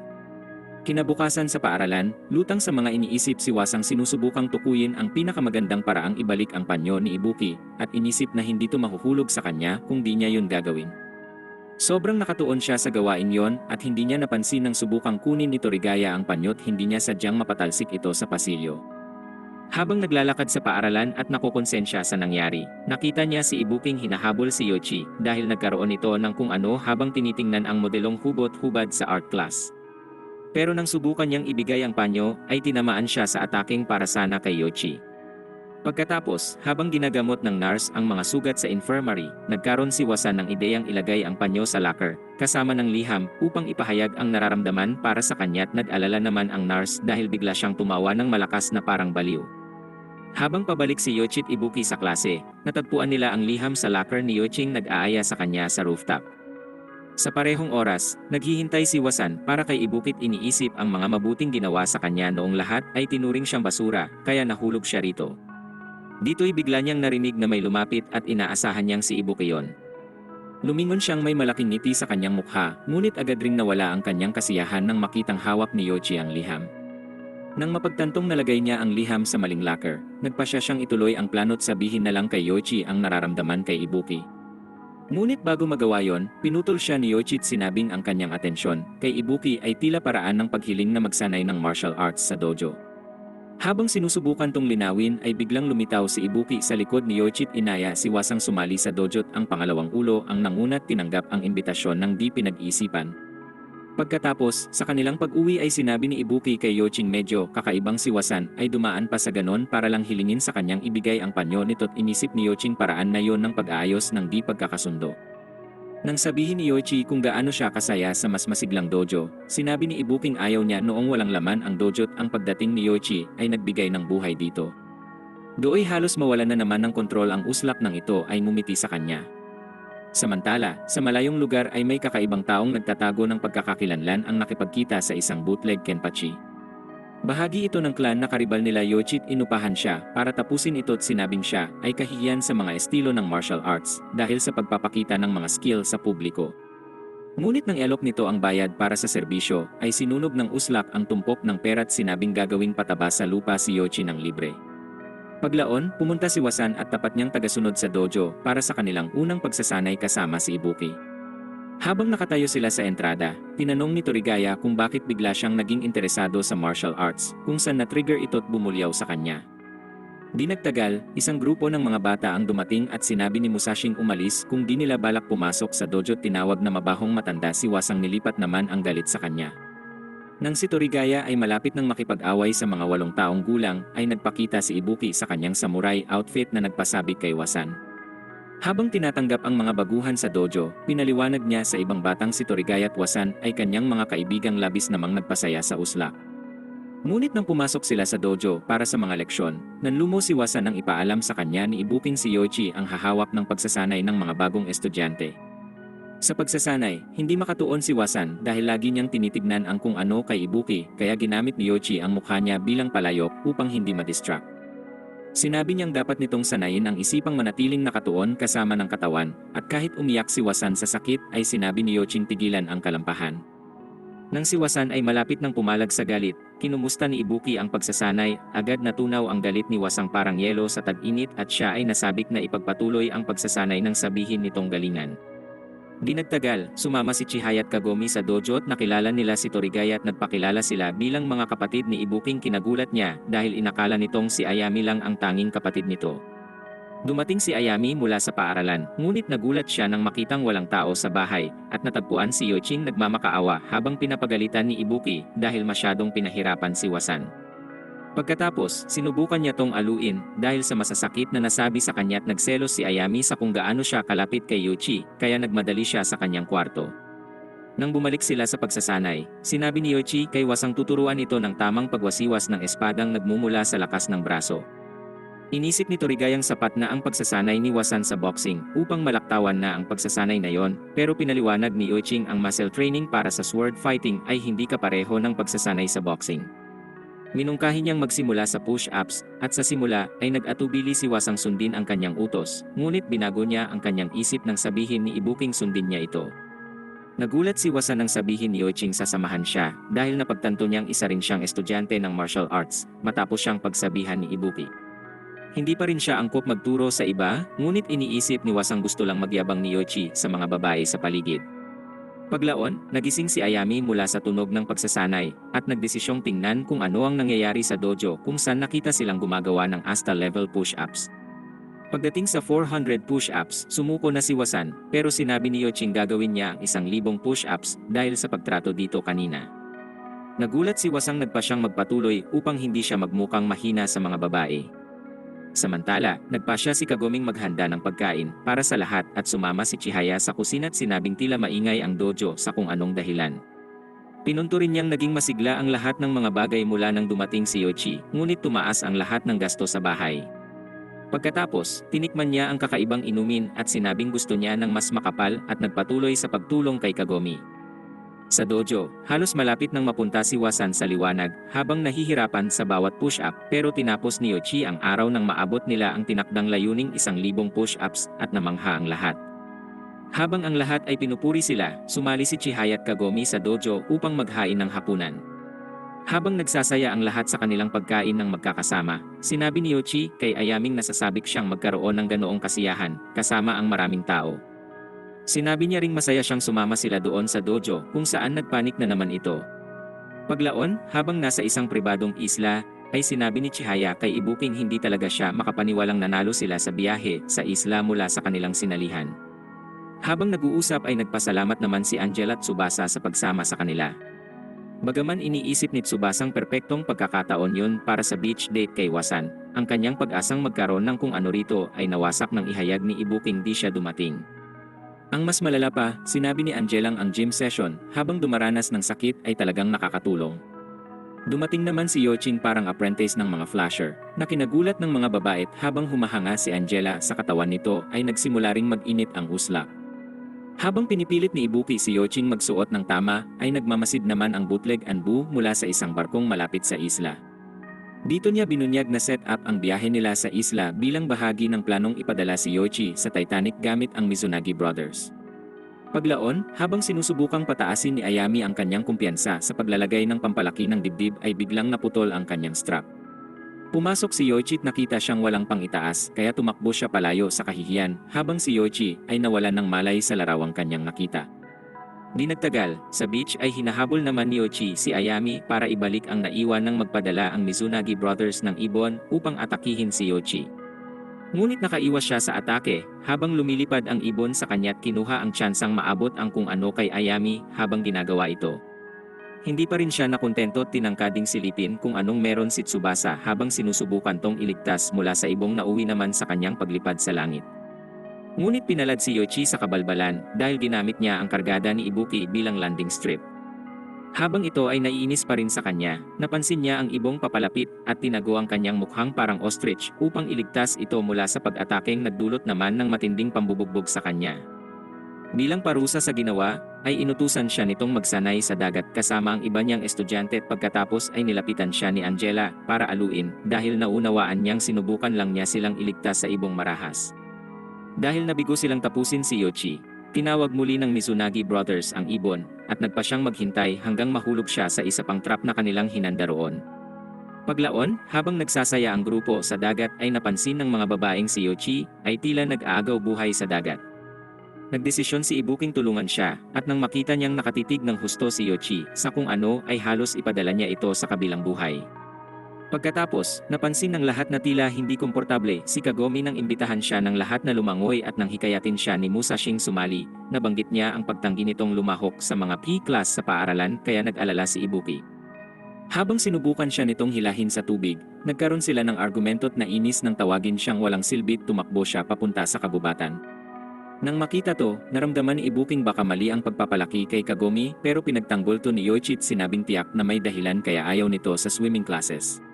Kinabukasan sa paaralan, lutang sa mga iniisip si Wasang sinusubukang tukuyin ang pinakamagandang paraang ibalik ang panyo ni Ibuki at inisip na hindi ito mahuhulog sa kanya kung di niya yun gagawin. Sobrang nakatuon siya sa gawain yon at hindi niya napansin nang subukang kunin nito rigaya ang panyo at hindi niya sadyang mapatalsik ito sa pasilyo. Habang naglalakad sa paaralan at nakukonsensya sa nangyari, nakita niya si Ibuking hinahabol si Yoichi dahil nagkaroon ito ng kung ano habang tinitingnan ang modelong hubot-hubad sa art class. Pero nang subukan niyang ibigay ang panyo, ay tinamaan siya sa ataking para sana kay Yoichi. Pagkatapos, habang ginagamot ng nurse ang mga sugat sa infirmary, nagkaroon si Wasan ng ideyang ilagay ang panyo sa locker, kasama ng liham, upang ipahayag ang nararamdaman para sa kanya at nag-alala naman ang nurse dahil bigla siyang tumawa ng malakas na parang baliw. Habang pabalik si Yoichi at Ibuki sa klase, natagpuan nila ang liham sa locker ni Yoiching nag-aaya sa kanya sa rooftop. Sa parehong oras, naghihintay si Wasan para kay Ibuki at iniisip ang mga mabuting ginawa sa kanya noong lahat ay tinuring siyang basura, kaya nahulog siya rito. Dito'y bigla niyang narinig na may lumapit at inaasahan niyang si Ibuki yon. Lumingon siyang may malaking ngiti sa kanyang mukha, ngunit agad ring nawala ang kanyang kasiyahan nang makitang hawak ni Yoichi ang liham. Nang mapagtantong nalagay niya ang liham sa maling locker, nagpasya siyang ituloy ang plano't sabihin na lang kay Yoichi ang nararamdaman kay Ibuki. Ngunit bago magawa yon, pinutol siya ni Yoichi at sinabing ang kanyang atensyon kay Ibuki ay tila paraan ng paghiling na magsanay ng martial arts sa dojo. Habang sinusubukan tong linawin ay biglang lumitaw si Ibuki sa likod ni Yoichi at inaya si Wasang sumali sa dojo at ang pangalawang ulo ang nangunat tinanggap ang imbitasyon ng di pinag-isipan. Pagkatapos, sa kanilang pag-uwi ay sinabi ni Ibuki kay Yoichi medyo kakaibang si Wasan ay dumaan pa sa ganon para lang hilingin sa kanyang ibigay ang panyo nito't inisip ni Yoichi paraan na yon ng pag-aayos ng di pagkakasundo. Nang sabihin ni Yoichi kung gaano siya kasaya sa mas masiglang dojo, sinabi ni Ibuking ayaw niya noong walang laman ang dojo at ang pagdating ni Yoichi ay nagbigay ng buhay dito. Dooy halos mawalan na naman ng kontrol ang uslap ng ito ay ngumiti sa kanya. Samantala, sa malayong lugar ay may kakaibang taong nagtatago ng pagkakakilanlan ang nakipagkita sa isang bootleg kenpachi. Bahagi ito ng clan na karibal nila Yoichi at inupahan siya para tapusin ito at sinabing siya ay kahihiyan sa mga estilo ng martial arts dahil sa pagpapakita ng mga skill sa publiko. Ngunit nang elok nito ang bayad para sa serbisyo ay sinunog ng uslap ang tumpok ng pera at sinabing gagawing pataba sa lupa si Yoichi ng libre. Paglaon, pumunta si Wasan at tapat niyang tagasunod sa dojo para sa kanilang unang pagsasanay kasama si Ibuki. Habang nakatayo sila sa entrada, tinanong ni Torigaya kung bakit bigla siyang naging interesado sa martial arts, kung saan na-trigger ito't bumulyaw sa kanya. Di nagtagal, isang grupo ng mga bata ang dumating at sinabi ni Musashing umalis kung di nila balak pumasok sa dojo. Tinawag na mabahong matanda si Wasang, nilipat naman ang galit sa kanya. Nang si Torigaya ay malapit nang makipag-away sa mga 8 taong gulang, ay nagpakita si Ibuki sa kanyang samurai outfit na nagpasabik kay Wasan. Habang tinatanggap ang mga baguhan sa dojo, pinaliwanag niya sa ibang batang si Torigaya at Wasan ay kanyang mga kaibigang labis namang nagpasaya sa uslak. Ngunit nang pumasok sila sa dojo para sa mga leksyon, nanlumo si Wasan nang ipaalam sa kanya ni Ibuking si Yoichi ang hahawak ng pagsasanay ng mga bagong estudyante. Sa pagsasanay, hindi makatuon si Wasan dahil lagi niyang tinitignan ang kung ano kay Ibuki, kaya ginamit ni Yoichi ang mukha niya bilang palayok upang hindi madistract. Sinabi niyang dapat nitong sanayin ang isipang manatiling nakatuon kasama ng katawan, at kahit umiyak si Wasan sa sakit ay sinabi ni Yoichi tigilan ang kalampahan. Nang si Wasan ay malapit nang pumalag sa galit, kinumusta ni Ibuki ang pagsasanay, agad natunaw ang galit ni Wasang parang yelo sa tag-init at siya ay nasabik na ipagpatuloy ang pagsasanay nang sabihin nitong galingan. Di nagtagal, sumama si Chihaya at Kagome sa dojo at nakilala nila si Torigaya at nagpakilala sila bilang mga kapatid ni Ibuking. Kinagulat niya dahil inakala nitong si Ayami lang ang tanging kapatid nito. Dumating si Ayami mula sa paaralan, ngunit nagulat siya nang makitang walang tao sa bahay at natagpuan si Yoichi nagmamakaawa habang pinapagalitan ni Ibuki dahil masyadong pinahirapan si Wasan. Pagkatapos, sinubukan niya tong aluin dahil sa masasakit na nasabi sa kanya at nagselos si Ayami sa kung gaano siya kalapit kay Yoichi, kaya nagmadali siya sa kanyang kwarto. Nang bumalik sila sa pagsasanay, sinabi ni Yoichi kay Wasang tuturuan ito ng tamang pagwasiwas ng espadang nagmumula sa lakas ng braso. Inisip ni Torigayang sapat na ang pagsasanay ni Wasan sa boxing upang malaktawan na ang pagsasanay na yon, pero pinaliwanag ni Yoichi ang muscle training para sa sword fighting ay hindi kapareho ng pagsasanay sa boxing. Minungkahi niyang magsimula sa push-ups, at sa simula ay nag-atubili si Wasang sundin ang kanyang utos, ngunit binago niya ang kanyang isip nang sabihin ni Ibuking sundin niya ito. Nagulat si Wasan nang sabihin ni Yoichi sasamahan siya dahil napagtanto niyang isa rin siyang estudyante ng martial arts matapos siyang pagsabihan ni Ibuki. Hindi pa rin siya angkop magturo sa iba, ngunit iniisip ni Wasang gusto lang magyabang ni Yoichi sa mga babae sa paligid. Paglaon, nagising si Ayami mula sa tunog ng pagsasanay at nagdesisyong tingnan kung ano ang nangyayari sa dojo kung saan nakita silang gumagawa ng Asta level push-ups. Pagdating sa 400 push-ups, sumuko na si Wasan, pero sinabi ni Yoichi gagawin niya ang 1,000 push-ups dahil sa pagtrato dito kanina. Nagulat si Wasang nagpa siyang magpatuloy upang hindi siya magmukhang mahina sa mga babae. Samantala, nagpasya si Kagoming maghanda ng pagkain para sa lahat at sumama si Chihaya sa kusina at sinabing tila maingay ang dojo sa kung anong dahilan. Pinunto rin niyang naging masigla ang lahat ng mga bagay mula nang dumating si Yoichi, ngunit tumaas ang lahat ng gasto sa bahay. Pagkatapos, tinikman niya ang kakaibang inumin at sinabing gusto niya ng mas makapal at nagpatuloy sa pagtulong kay Kagome. Sa dojo, halos malapit nang mapunta si Wasan sa liwanag habang nahihirapan sa bawat push-up, pero tinapos ni Yoichi ang araw nang maabot nila ang tinakdang layuning 1,000 push-ups at namangha ang lahat. Habang ang lahat ay pinupuri sila, sumali si Chihaya at Kagome sa dojo upang maghain ng hapunan. Habang nagsasaya ang lahat sa kanilang pagkain ng magkakasama, sinabi ni Yoichi kay Ayaming nasasabik siyang magkaroon ng ganoong kasiyahan, kasama ang maraming tao. Sinabi niya ring masaya siyang sumama sila doon sa dojo kung saan nagpanik na naman ito. Paglaon, habang nasa isang pribadong isla, ay sinabi ni Chihaya kay Ibuking hindi talaga siya makapaniwalang nanalo sila sa biyahe sa isla mula sa kanilang sinalihan. Habang nag-uusap ay nagpasalamat naman si Angela at Tsubasa sa pagsama sa kanila. Bagaman iniisip ni Tsubasang perpektong pagkakataon yun para sa beach date kay Wasan, ang kanyang pag-asang magkaroon ng kung ano rito ay nawasak ng ihayag ni Ibuking di siya dumating. Ang mas malala pa, sinabi ni Angelang ang gym session habang dumaranas ng sakit ay talagang nakakatulong. Dumating naman si Yoiching parang apprentice ng mga flasher, na kinagulat ng mga babait habang humahanga si Angela sa katawan nito ay nagsimula ring mag-init ang uslak. Habang pinipilit ni Ibuki si Yoiching magsuot ng tama, ay nagmamasid naman ang bootleg Anbu mula sa isang barkong malapit sa isla. Dito niya binunyag na set up ang biyahe nila sa isla bilang bahagi ng planong ipadala si Yoichi sa Titanic gamit ang Mizunagi Brothers. Paglaon, habang sinusubukang pataasin ni Ayami ang kanyang kumpiyansa sa paglalagay ng pampalaki ng dibdib ay biglang naputol ang kanyang strap. Pumasok si Yoichi at nakita siyang walang pang-itaas kaya tumakbo siya palayo sa kahihiyan habang si Yoichi ay nawalan ng malay sa larawang kanyang nakita. Di nagtagal, sa beach ay hinahabol naman ni Yoichi si Ayami para ibalik ang naiwan ng magpadala ang Mizunagi Brothers ng ibon upang atakihin si Yoichi. Ngunit nakaiwas siya sa atake habang lumilipad ang ibon sa kanya at kinuha ang tsansang maabot ang kung ano kay Ayami habang ginagawa ito. Hindi pa rin siya nakontento at tinangkading silipin kung anong meron si Tsubasa habang sinusubukan tong iligtas mula sa ibong nauwi naman sa kanyang paglipad sa langit. Ngunit pinalad si Yoichi sa kabalbalan dahil ginamit niya ang kargada ni Ibuki bilang landing strip. Habang ito ay naiinis pa rin sa kanya, napansin niya ang ibong papalapit at tinago ang kanyang mukhang parang ostrich upang iligtas ito mula sa pag-atakeng nagdulot naman ng matinding pambubugbog sa kanya. Bilang parusa sa ginawa, ay inutusan siya nitong magsanay sa dagat kasama ang iba niyang estudyante at pagkatapos ay nilapitan siya ni Angela para aluin dahil naunawaan niyang sinubukan lang niya silang iligtas sa ibong marahas. Dahil nabigo silang tapusin si Yoichi, tinawag muli ng Mizunagi Brothers ang ibon at nagpa siyang maghintay hanggang mahulog siya sa isa pang trap na kanilang hinanda roon. Paglaon, habang nagsasaya ang grupo sa dagat ay napansin ng mga babaeng si Yoichi ay tila nag-aagaw buhay sa dagat. Nagdesisyon si Ibuking tulungan siya at nang makita niyang nakatitig ng husto si Yoichi sa kung ano ay halos ipadala niya ito sa kabilang buhay. Pagkatapos, napansin ng lahat na tila hindi komportable si Kagome nang imbitahan siya ng lahat na lumangoy at nang hikayatin siya ni Musashing sumali, nabanggit niya ang pagtanggi nitong lumahok sa mga P-class sa paaralan kaya nag-alala si Ibuki. Habang sinubukan siya nitong hilahin sa tubig, nagkaroon sila ng argumento at nainis nang tawagin siyang walang silbi at tumakbo siya papunta sa kabubatan. Nang makita to, naramdaman ni Ibuking baka mali ang pagpapalaki kay Kagome pero pinagtanggol to ni Yoichi at sinabing tiyak na may dahilan kaya ayaw nito sa swimming classes.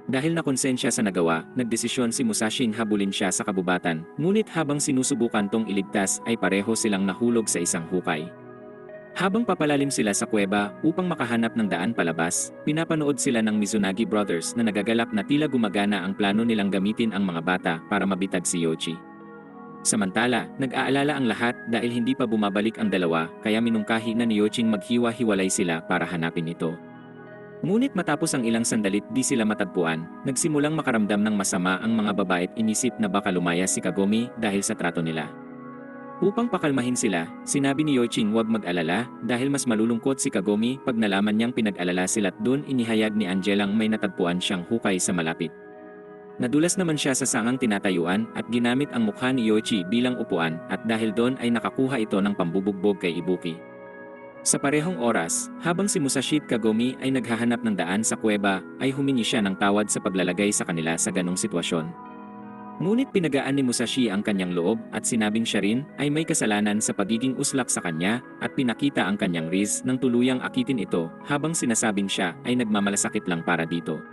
Dahil nakonsensya sa nagawa, nagdesisyon si Musashing habulin siya sa kabubatan, ngunit habang sinusubukan tong iligtas ay pareho silang nahulog sa isang hukay. Habang papalalim sila sa kuweba upang makahanap ng daan palabas, pinapanood sila ng Mizunagi Brothers na nagagalak na tila gumagana ang plano nilang gamitin ang mga bata para mabitag si Yoichi. Samantala, nag-aalala ang lahat dahil hindi pa bumabalik ang dalawa kaya minungkahi na ni Yoiching maghiwa-hiwalay sila para hanapin ito. Ngunit matapos ang ilang sandalit di sila matagpuan, nagsimulang makaramdam ng masama ang mga babae at inisip na baka lumaya si Kagome dahil sa trato nila. Upang pakalmahin sila, sinabi ni Yoiching huwag mag-alala dahil mas malulungkot si Kagome pag nalaman niyang pinag-alala sila at doon inihayag ni Angelang may natagpuan siyang hukay sa malapit. Nadulas naman siya sa sangang tinatayuan at ginamit ang mukha ni Yoichi bilang upuan at dahil doon ay nakakuha ito ng pambubugbog kay Ibuki. Sa parehong oras, habang si Musashi at Kagome ay naghahanap ng daan sa kuweba, ay humingi siya ng tawad sa paglalagay sa kanila sa ganong sitwasyon. Ngunit pinagaan ni Musashi ang kanyang loob at sinabing siya rin ay may kasalanan sa pagiging uslak sa kanya at pinakita ang kanyang riz nang tuluyang akitin ito habang sinasabing siya ay nagmamalasakit lang para dito.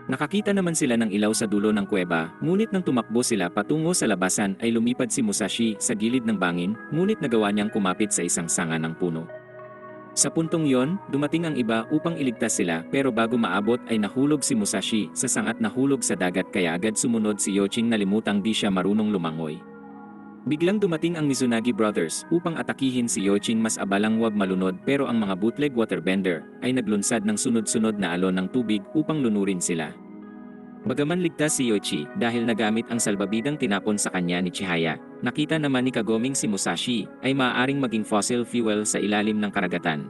Nakakita naman sila ng ilaw sa dulo ng kuweba, ngunit nang tumakbo sila patungo sa labasan ay lumipad si Musashi sa gilid ng bangin, ngunit nagawa niyang kumapit sa isang sanga ng puno. Sa puntong yon, dumating ang iba upang iligtas sila pero bago maabot ay nahulog si Musashi sa sangat nahulog sa dagat kaya agad sumunod si Yoiching nalimutang di siya marunong lumangoy. Biglang dumating ang Mizunagi Brothers upang atakihin si Yojin, mas abalang wag malunod, pero ang mga bootleg waterbender ay naglunsad ng sunod-sunod na alon ng tubig upang lunurin sila. Bagaman ligtas si Yoichi dahil nagamit ang salbabidang tinapon sa kanya ni Chihaya, nakita naman ni Kagoming si Musashi ay maaaring maging fossil fuel sa ilalim ng karagatan.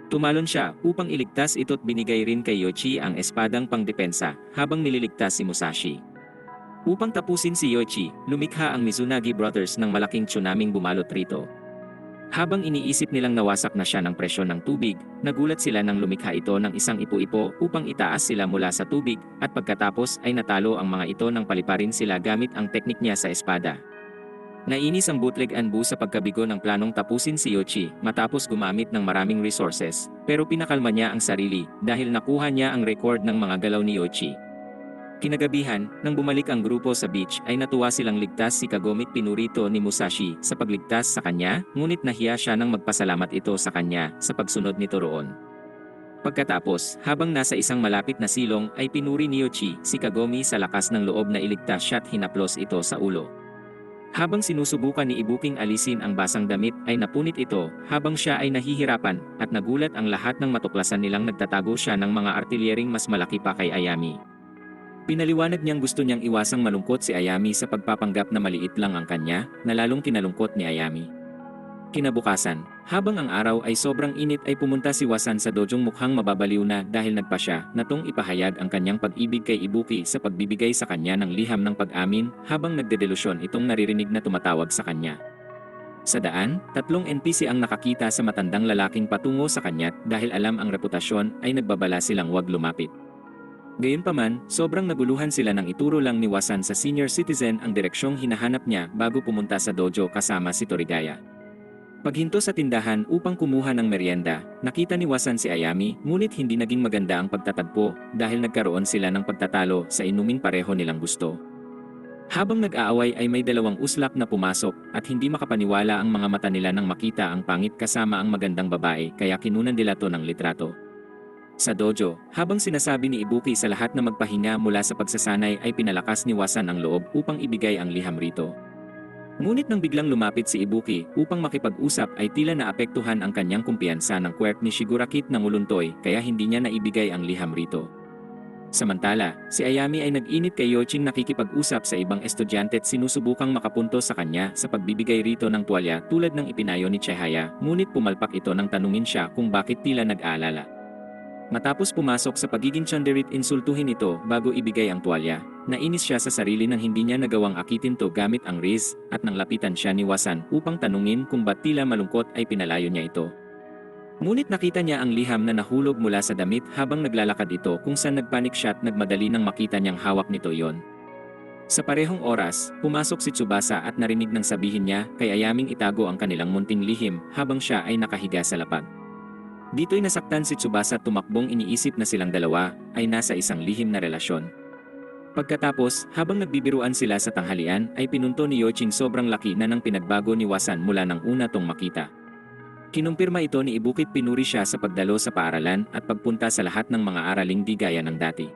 Tumalon siya upang iligtas ito't binigay rin kay Yoichi ang espadang pangdepensa habang nililigtas si Musashi. Upang tapusin si Yoichi, lumikha ang Mizunagi Brothers ng malaking tsunaming bumalot rito. Habang iniisip nilang nawasak na siya ng presyon ng tubig, nagulat sila nang lumikha ito ng isang ipo-ipo upang itaas sila mula sa tubig, at pagkatapos ay natalo ang mga ito nang paliparin sila gamit ang teknik niya sa espada. Nainis ang bootleg Anbu sa pagkabigo ng planong tapusin si Yoichi matapos gumamit ng maraming resources, pero pinakalma niya ang sarili dahil nakuha niya ang record ng mga galaw ni Yoichi. Kinagabihan, nang bumalik ang grupo sa beach ay natuwa silang ligtas si Kagomit pinurito ni Musashi sa pagligtas sa kanya, ngunit nahiya siya nang magpasalamat ito sa kanya sa pagsunod nito roon. Pagkatapos, habang nasa isang malapit na silong ay pinuri ni Yoichi si Kagomi sa lakas ng loob na iligtas siya at hinaplos ito sa ulo. Habang sinusubukan ni Ibuking alisin ang basang damit ay napunit ito habang siya ay nahihirapan, at nagulat ang lahat ng matuklasan nilang nagtatago siya ng mga artilyering mas malaki pa kay Ayami. Pinaliwanag niyang gusto niyang iwasang malungkot si Ayami sa pagpapanggap na maliit lang ang kanya, na lalong kinalungkot ni Ayami. Kinabukasan, habang ang araw ay sobrang init ay pumunta si Wasan sa dojong mukhang mababaliw na dahil nagpa siya na tong ipahayag ang kanyang pag-ibig kay Ibuki sa pagbibigay sa kanya ng liham ng pag-amin, habang nagdedelusyon itong naririnig na tumatawag sa kanya. Sa daan, 3 NPC ang nakakita sa matandang lalaking patungo sa kanya dahil alam ang reputasyon ay nagbabala silang wag lumapit. Gayunpaman, sobrang naguluhan sila nang ituro lang ni Wasan sa senior citizen ang direksyong hinahanap niya bago pumunta sa dojo kasama si Torigaya. Paghinto sa tindahan upang kumuha ng merienda, nakita ni Wasan si Ayami, ngunit hindi naging maganda ang pagtatagpo dahil nagkaroon sila ng pagtatalo sa inuming pareho nilang gusto. Habang nag-aaway ay may 2 uslak na pumasok at hindi makapaniwala ang mga mata nila nang makita ang pangit kasama ang magandang babae, kaya kinunan nila to ng litrato. Sa dojo, habang sinasabi ni Ibuki sa lahat na magpahinga mula sa pagsasanay ay pinalakas ni Wasan ang loob upang ibigay ang liham rito. Ngunit nang biglang lumapit si Ibuki upang makipag-usap ay tila naapektuhan ang kanyang kumpiyansa ng quirk ni Shigurakit na nguluntoy, kaya hindi niya naibigay ang liham rito. Samantala, si Ayami ay nag-init kay Yojin nakikipag-usap sa ibang estudyante at sinusubukang makapunto sa kanya sa pagbibigay rito ng tuwalya tulad ng ipinayo ni Chihaya, ngunit pumalpak ito nang tanungin siya kung bakit tila nag-aalala. Matapos pumasok sa pagiging tsanderit, insultuhin ito bago ibigay ang tuwalya. Nainis siya sa sarili nang hindi niya nagawang akitin to gamit ang riz, at nang lapitan siya ni Wasan upang tanungin kung ba't tila malungkot ay pinalayo niya ito. Ngunit nakita niya ang liham na nahulog mula sa damit habang naglalakad ito, kung saan nagpanik siya at nagmadali nang makita niyang hawak nito yon. Sa parehong oras, pumasok si Tsubasa at narinig nang sabihin niya kay Ayaming itago ang kanilang munting lihim habang siya ay nakahiga sa lapag. Dito'y nasaktan si Tsubasa at tumakbong, iniisip na silang dalawa ay nasa isang lihim na relasyon. Pagkatapos, habang nagbibiruan sila sa tanghalian, ay pinunto ni Yojin sobrang laki na nang pinagbago ni Wasan mula nang una tong makita. Kinumpirma ito ni Ibukit, pinuri siya sa pagdalo sa paaralan at pagpunta sa lahat ng mga araling di gaya ng dati.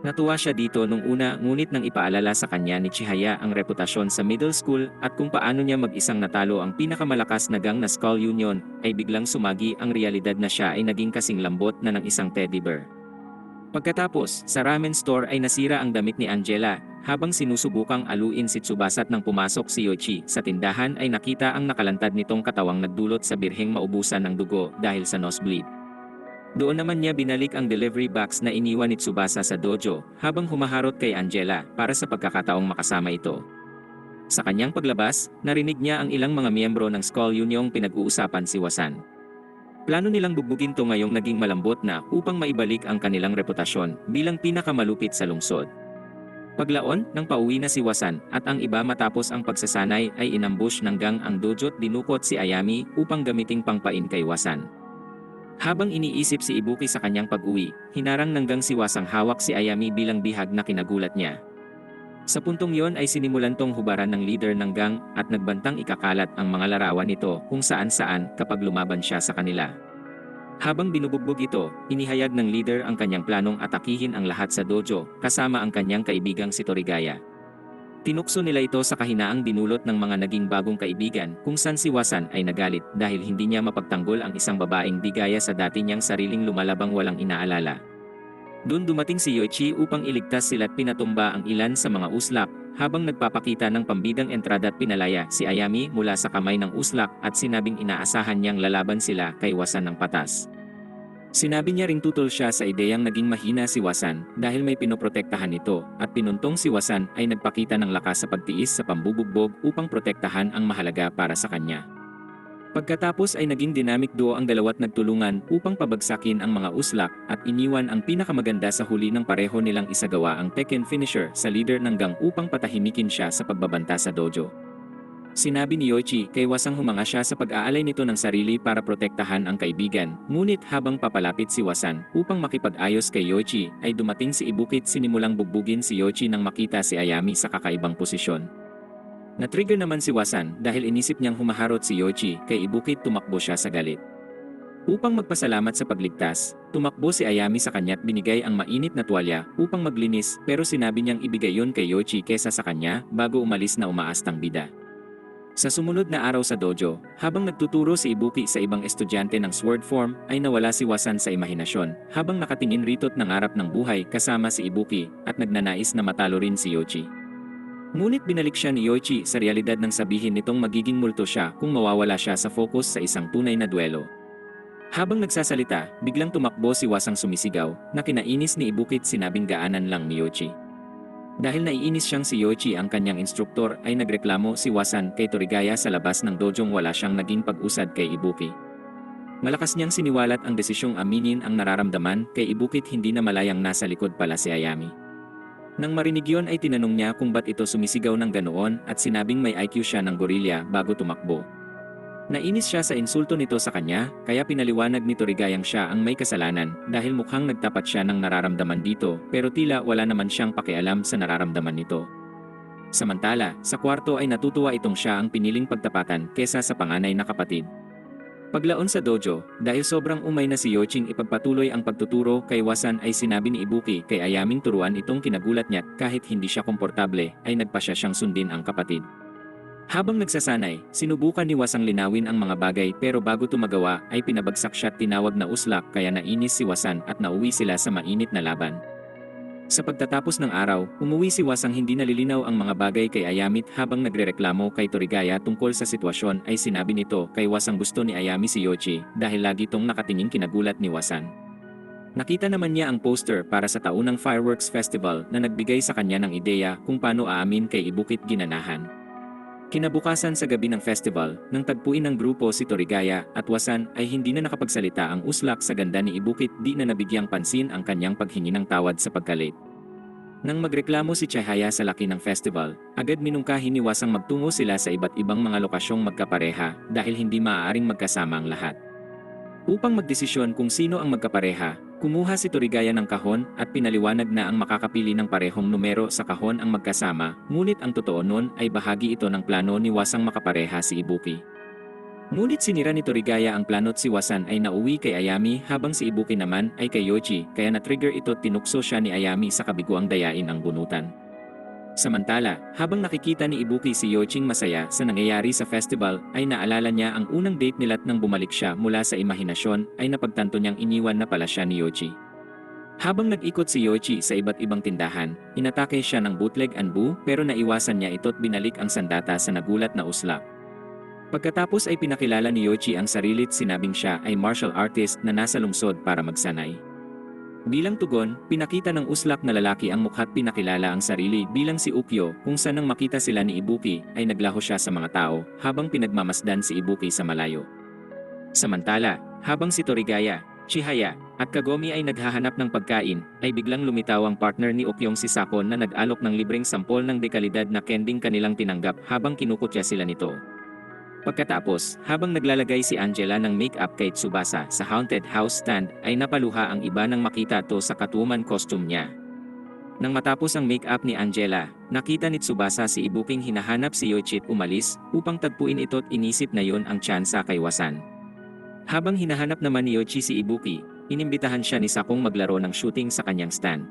Natuwa siya dito nung una, ngunit nang ipaalala sa kanya ni Chihaya ang reputasyon sa middle school at kung paano niya mag-isang natalo ang pinakamalakas na gang na Skull Union, ay biglang sumagi ang realidad na siya ay naging kasing lambot na ng isang teddy bear. Pagkatapos, sa ramen store ay nasira ang damit ni Angela, habang sinusubukang aluin si Tsubasa nang pumasok si Yoichi sa tindahan ay nakita ang nakalantad nitong katawang nagdulot sa birheng maubusan ng dugo dahil sa nosebleed. Doon naman niya binalik ang delivery box na iniwan ni Tsubasa sa dojo habang humaharot kay Angela para sa pagkakataong makasama ito. Sa kanyang paglabas, narinig niya ang ilang mga miyembro ng Skull Union pinag-uusapan si Wasan. Plano nilang bugbugin to ngayong naging malambot na upang maibalik ang kanilang reputasyon bilang pinakamalupit sa lungsod. Paglaon, nang pauwi na si Wasan at ang iba matapos ang pagsasanay ay inambush ng gang ang dojo at dinukot si Ayami upang gamiting pangpain kay Wasan. Habang iniisip si Ibuki sa kanyang pag-uwi, hinarang ng gang si Wasang hawak si Ayami bilang bihag na kinagulat niya. Sa puntong yon ay sinimulan tong hubaran ng leader ng gang at nagbantang ikakalat ang mga larawan nito kung saan-saan kapag lumaban siya sa kanila. Habang binubugbog ito, inihayag ng leader ang kanyang planong atakihin ang lahat sa dojo kasama ang kanyang kaibigang si Torigaya. Tinukso nila ito sa kahinaang dinulot ng mga naging bagong kaibigan kung saan si Wasan ay nagalit dahil hindi niya mapagtanggol ang isang babaeng di gaya sa dati niyang sariling lumalabang walang inaalala. Doon dumating si Yoichi upang iligtas sila at pinatumba ang ilan sa mga uslak, habang nagpapakita ng pambidang entrada at pinalaya si Ayami mula sa kamay ng uslak at sinabing inaasahan niyang lalaban sila kay Wasan ng patas. Sinabi niya ring tutol siya sa ideyang naging mahina si Wasan dahil may pinoprotektahan nito at pinuntong si Wasan ay nagpakita ng lakas sa pagtiis sa pambubugbog upang protektahan ang mahalaga para sa kanya. Pagkatapos ay naging dynamic duo ang dalawa't nagtulungan upang pabagsakin ang mga uslak at iniwan ang pinakamaganda sa huli ng pareho nilang isagawa ang Tekken finisher sa leader ng gang upang patahimikin siya sa pagbabanta sa dojo. Sinabi ni Yoichi kay Wasang humanga siya sa pag-aalay nito ng sarili para protektahan ang kaibigan, ngunit habang papalapit si Wasan upang makipag-ayos kay Yoichi ay dumating si Ibuki at sinimulang bugbugin si Yoichi nang makita si Ayami sa kakaibang posisyon. Na-trigger naman si Wasan dahil inisip niyang humaharot si Yoichi kay Ibuki at tumakbo siya sa galit. Upang magpasalamat sa pagligtas, tumakbo si Ayami sa kanya at binigay ang mainit na tuwalya upang maglinis pero sinabi niyang ibigay yon kay Yoichi kesa sa kanya bago umalis na umaastang bida. Sa sumunod na araw sa dojo, habang nagtuturo si Ibuki sa ibang estudyante ng sword form, ay nawala si Wasan sa imahinasyon, habang nakatingin rito't nangarap ng buhay kasama si Ibuki, at nagnanais na matalo rin si Yoichi. Ngunit binalik siya ni Yoichi sa realidad nang sabihin nitong magiging multo siya kung mawawala siya sa focus sa isang tunay na duelo. Habang nagsasalita, biglang tumakbo si Wasang sumisigaw, na kinainis ni Ibuki at sinabing gaanan lang ni Yoichi. Dahil naiinis siyang si Yoichi ang kanyang instruktor ay nagreklamo si Wasan kay Torigaya sa labas ng dojong wala siyang naging pag-usad kay Ibuki. Malakas niyang siniwalat ang desisyong aminin ang nararamdaman kay Ibuki at hindi na malayang nasa likod pala si Ayami. Nang marinig yon ay tinanong niya kung ba't ito sumisigaw ng ganoon at sinabing may IQ siya ng gorilla bago tumakbo. Nainis siya sa insulto nito sa kanya, kaya pinaliwanag ni Torigayang siya ang may kasalanan dahil mukhang nagtapat siya ng nararamdaman dito pero tila wala naman siyang pakialam sa nararamdaman nito. Samantala, sa kwarto ay natutuwa itong siya ang piniling pagtapatan kesa sa panganay na kapatid. Paglaon sa dojo, dahil sobrang umay na si Yoiching ipagpatuloy ang pagtuturo kay Wasan ay sinabi ni Ibuki kay Ayaming turuan itong kinagulat niya kahit hindi siya komportable ay nagpasya siyang sundin ang kapatid. Habang nagsasanay, sinubukan ni Wasang linawin ang mga bagay pero bago tumagawa ay pinabagsak siya at tinawag na uslak kaya nainis si Wasan at nauwi sila sa mainit na laban. Sa pagtatapos ng araw, umuwi si Wasang hindi nalilinaw ang mga bagay kay Ayamit habang nagrereklamo kay Torigaya tungkol sa sitwasyon ay sinabi nito kay Wasang gusto ni Ayami si Yoichi dahil lagi tong nakatingin kinagulat ni Wasan. Nakita naman niya ang poster para sa taunang fireworks festival na nagbigay sa kanya ng ideya kung paano aamin kay Ibuki at ginanahan. Kinabukasan sa gabi ng festival, nang tagpuin ng grupo si Torigaya at Wasan ay hindi na nakapagsalita ang uslak sa ganda ni Ibuki at di na nabigyang pansin ang kanyang paghingi ng tawad sa pagkalate. Nang magreklamo si Chihaya sa laki ng festival, agad minungkahi ni Wasang magtungo sila sa iba't ibang mga lokasyong magkapareha dahil hindi maaaring magkasama ang lahat. Upang magdesisyon kung sino ang magkapareha, kumuha si Torigaya ng kahon at pinaliwanag na ang makakapili ng parehong numero sa kahon ang magkasama, ngunit ang totoo nun ay bahagi ito ng plano ni Wasang makapareha si Ibuki. Ngunit sinira ni Torigaya ang plano at si Wasan ay nauwi kay Ayami habang si Ibuki naman ay kay Yoichi kaya na-trigger ito at tinukso siya ni Ayami sa kabiguang dayain ang bunutan. Samantala, habang nakikita ni Ibuki si Yoiching masaya sa nangyayari sa festival, ay naalala niya ang unang date nila at nang bumalik siya mula sa imahinasyon, ay napagtanto niyang iniwan na pala siya ni Yoichi. Habang nag-ikot si Yoichi sa iba't ibang tindahan, inatake siya ng bootleg Anbu pero naiwasan niya ito at binalik ang sandata sa nagulat na uslak. Pagkatapos ay pinakilala ni Yoichi ang sarili at sinabing siya ay martial artist na nasa lungsod para magsanay. Bilang tugon, pinakita ng uslak na lalaki ang mukha at pinakilala ang sarili bilang si Ukyo kung saan nang makita sila ni Ibuki ay naglaho siya sa mga tao habang pinagmamasdan si Ibuki sa malayo. Samantala, habang si Torigaya, Chihaya, at Kagome ay naghahanap ng pagkain, ay biglang lumitaw ang partner ni Ukyong si Sakon na nag-alok ng libreng sampol ng dekalidad na kending kanilang tinanggap habang kinukutya sila nito. Pagkatapos, habang naglalagay si Angela ng make-up kay Tsubasa sa haunted house stand ay napaluha ang iba nang makita to sa Catwoman costume niya. Nang matapos ang make-up ni Angela, nakita ni Tsubasa si Ibuking hinahanap si Yoichi at umalis upang tagpuin ito at inisip na yon ang tsansa kay Wasan. Habang hinahanap naman ni Yoichi si Ibuki, inimbitahan siya ni Sakong maglaro ng shooting sa kanyang stand.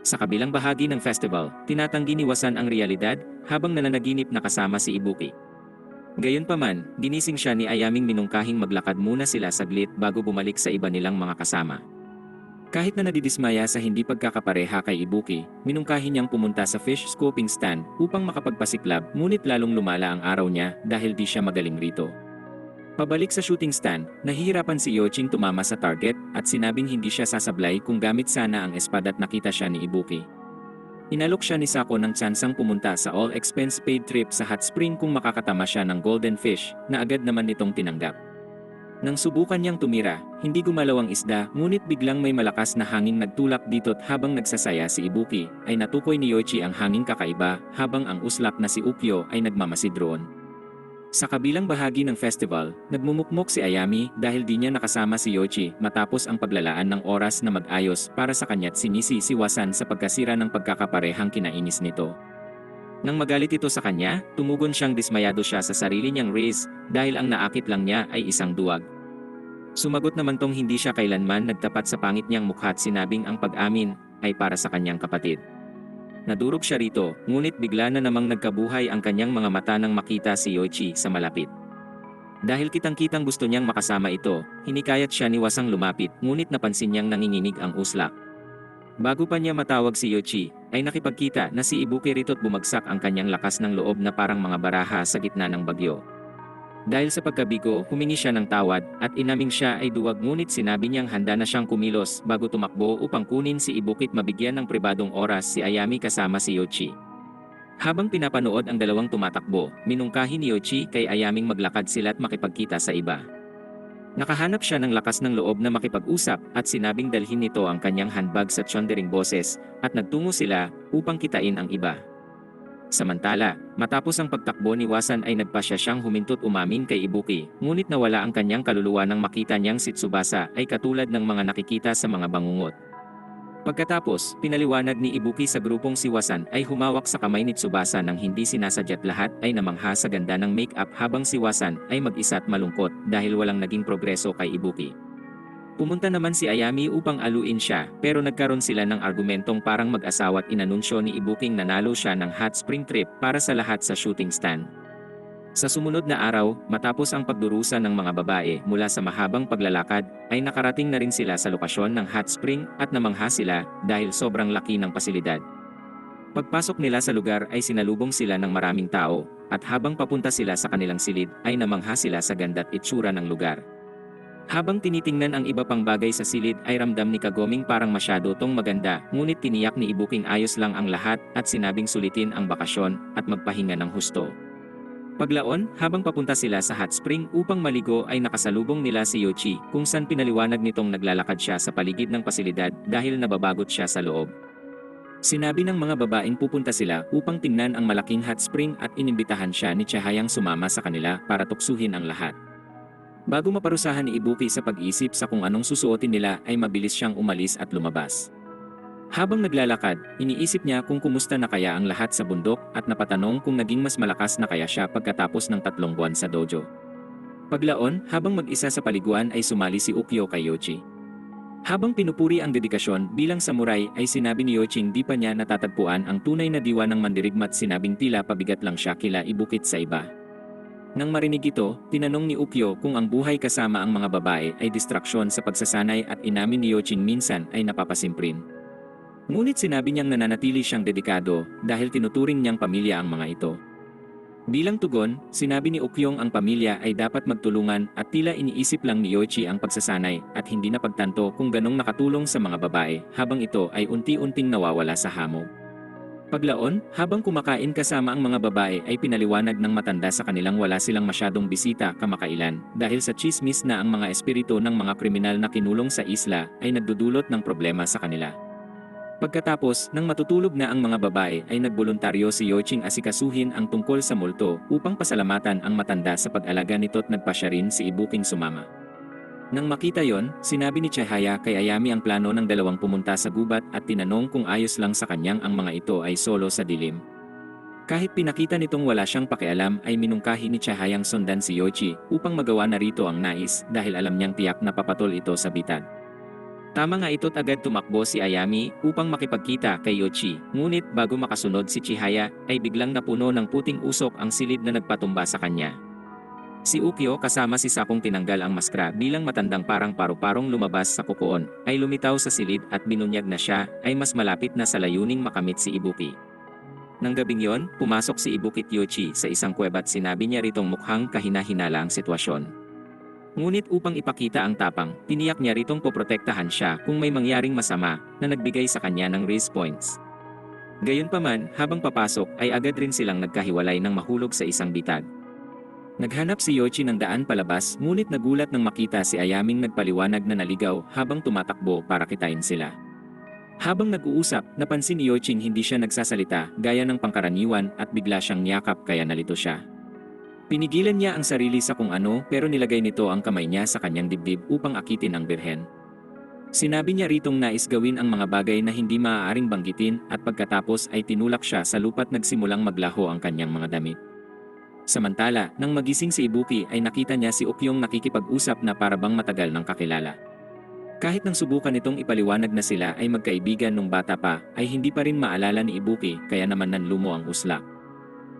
Sa kabilang bahagi ng festival, tinatanggi ni Wasan ang realidad habang nananaginip na kasama si Ibuki. Gayunpaman, ginising siya ni Ayaming minungkahing maglakad muna sila saglit bago bumalik sa iba nilang mga kasama. Kahit na nadidismaya sa hindi pagkakapareha kay Ibuki, minungkahi niyang pumunta sa fish scoping stand upang makapagpasiklab, ngunit lalong lumala ang araw niya dahil di siya magaling rito. Pabalik sa shooting stand, nahihirapan si Yoching tumama sa target at sinabing hindi siya sasablay kung gamit sana ang espada't nakita siya ni Ibuki. Inalok siya ni Sako ng tsansang pumunta sa all-expense-paid trip sa hot spring kung makakatama siya ng golden fish na agad naman nitong tinanggap. Nang subukan niyang tumira, hindi gumalaw ang isda, ngunit biglang may malakas na hangin nagtulak dito't habang nagsasaya si Ibuki, ay natukoy ni Yoichi ang hanging kakaiba habang ang uslap na si Ukyo ay nagmamasid roon. Sa kabilang bahagi ng festival, nagmumukmok si Ayami dahil di niya nakasama si Yoichi matapos ang paglalaan ng oras na mag-ayos para sa kanya't sinisi si Wasan sa pagkasira ng pagkakaparehang kinainis nito. Nang magalit ito sa kanya, tumugon siyang dismayado siya sa sarili niyang race dahil ang naakit lang niya ay isang duwag. Sumagot naman tong hindi siya kailanman nagtapat sa pangit niyang mukha at sinabing ang pag-amin ay para sa kanyang kapatid. Nadurog siya rito, ngunit bigla na namang nagkabuhay ang kanyang mga mata nang makita si Yoichi sa malapit. Dahil kitang-kitang gusto niyang makasama ito, hinikayat siya ni Wasang lumapit, ngunit napansin niyang nanginginig ang uslak. Bago pa niya matawag si Yoichi, ay nakipagkita na si Ibuki rito't bumagsak ang kanyang lakas ng loob na parang mga baraha sa gitna ng bagyo. Dahil sa pagkabigo, humingi siya ng tawad at inaming siya ay duwag, ngunit sinabi niyang handa na siyang kumilos bago tumakbo upang kunin si Ibuki at mabigyan ng pribadong oras si Ayami kasama si Yoichi. Habang pinapanood ang dalawang tumatakbo, minungkahi ni Yoichi kay Ayaming maglakad sila at makipagkita sa iba. Nakahanap siya ng lakas ng loob na makipag-usap at sinabing dalhin nito ang kanyang handbag sa tsondering boses at nagtungo sila upang kitain ang iba. Samantala, matapos ang pagtakbo ni Wasan ay nagpasya siyang humintot umamin kay Ibuki, ngunit nawala ang kanyang kaluluwa nang makita niyang si Tsubasa ay katulad ng mga nakikita sa mga bangungot. Pagkatapos, pinaliwanag ni Ibuki sa grupong si Wasan ay humawak sa kamay ni Tsubasa nang hindi sinasadya't lahat ay namangha sa ganda ng make-up habang si Wasan ay mag-isa at malungkot dahil walang naging progreso kay Ibuki. Pumunta naman si Ayami upang aluin siya, pero nagkaroon sila ng argumentong parang mag-asawa at inanunsyo ni Ibuking nanalo siya ng hot spring trip para sa lahat sa shooting stand. Sa sumunod na araw, matapos ang pagdurusa ng mga babae mula sa mahabang paglalakad, ay nakarating na rin sila sa lokasyon ng hot spring at namangha sila dahil sobrang laki ng pasilidad. Pagpasok nila sa lugar ay sinalubong sila ng maraming tao, at habang papunta sila sa kanilang silid ay namangha sila sa ganda at itsura ng lugar. Habang tinitingnan ang iba pang bagay sa silid ay ramdam ni Kagoming parang masyado tong maganda, ngunit tiniyak ni Ibuking ayos lang ang lahat at sinabing sulitin ang bakasyon at magpahinga ng husto. Paglaon, habang papunta sila sa hot spring upang maligo ay nakasalubong nila si Yoichi, kung saan pinaliwanag nitong naglalakad siya sa paligid ng pasilidad dahil nababagot siya sa loob. Sinabi ng mga babaeng pupunta sila upang tingnan ang malaking hot spring at inimbitahan siya ni Chihayang sumama sa kanila para tuksuhin ang lahat. Bago maparusahan ni Ibuki sa pag-isip sa kung anong susuotin nila ay mabilis siyang umalis at lumabas. Habang naglalakad, iniisip niya kung kumusta na kaya ang lahat sa bundok at napatanong kung naging mas malakas na kaya siya pagkatapos ng 3 buwan sa dojo. Paglaon, habang mag-isa sa paliguan ay sumali si Ukyo kay Yoichi. Habang pinupuri ang dedikasyon bilang samurai ay sinabi ni Yoichi di pa niya natatagpuan ang tunay na diwa ng mandirigmat, sinabing tila pabigat lang siya kila Ibukit sa iba. Nang marinig ito, tinanong ni Ukyo kung ang buhay kasama ang mga babae ay distraksyon sa pagsasanay at inamin ni Yoichi minsan ay napapasimprin. Ngunit sinabi niyang nananatili siyang dedikado dahil tinuturing niyang pamilya ang mga ito. Bilang tugon, sinabi ni Ukyong ang pamilya ay dapat magtulungan at tila iniisip lang ni Yoichi ang pagsasanay at hindi napagtanto kung ganong nakatulong sa mga babae habang ito ay unti-unting nawawala sa hamog. Paglaon, habang kumakain kasama ang mga babae ay pinaliwanag ng matanda sa kanilang wala silang masyadong bisita kamakailan dahil sa chismis na ang mga espiritu ng mga kriminal na kinulong sa isla ay nagdudulot ng problema sa kanila. Pagkatapos, nang matutulog na ang mga babae ay nagboluntaryo si Yoiching asikasuhin ang tungkol sa multo upang pasalamatan ang matanda sa pag-alaga nito at nagpasya rin si Ibuking sumama. Nang makita yon, sinabi ni Chihaya kay Ayami ang plano ng dalawang pumunta sa gubat at tinanong kung ayos lang sa kanyang ang mga ito ay solo sa dilim. Kahit pinakita nitong wala siyang pakialam ay minungkahi ni Chihayang sundan si Yoichi upang magawa na rito ang nais dahil alam niyang tiyak na papatol ito sa bitag. Tama nga ito't agad tumakbo si Ayami upang makipagkita kay Yoichi. Ngunit bago makasunod si Chihaya ay biglang napuno ng puting usok ang silid na nagpatumba sa kanya. Si Ukyo kasama si Sakong tinanggal ang maskara bilang matandang parang paru-parong lumabas sa kukoon ay lumitaw sa silid at binunyag na siya ay mas malapit na sa layuning makamit si Ibuki. Nang gabing yon, pumasok si Ibuki at Yoichi sa isang kuweba at sinabi niya ritong mukhang kahina-hinala ang sitwasyon. Ngunit upang ipakita ang tapang, tiniyak niya ritong poprotektahan siya kung may mangyaring masama na nagbigay sa kanya ng raise points. Gayunpaman, habang papasok ay agad rin silang nagkahiwalay ng mahulog sa isang bitag. Naghanap si Yoichi ng daan palabas ngunit nagulat nang makita si Ayaming nagpaliwanag na naligaw habang tumatakbo para kitain sila. Habang nag-uusap, napansin ni Yoiching hindi siya nagsasalita gaya ng pangkaraniwan at bigla siyang niyakap kaya nalito siya. Pinigilan niya ang sarili sa kung ano pero nilagay nito ang kamay niya sa kanyang dibdib upang akitin ang birhen. Sinabi niya ritong nais gawin ang mga bagay na hindi maaaring banggitin at pagkatapos ay tinulak siya sa lupa't nagsimulang maglaho ang kanyang mga damit. Samantala, nang magising si Ibuki ay nakita niya si Ukyong nakikipag-usap na parabang matagal ng kakilala. Kahit nang subukan nitong ipaliwanag na sila ay magkaibigan nung bata pa, ay hindi pa rin maalala ni Ibuki kaya naman nanlumo ang usla.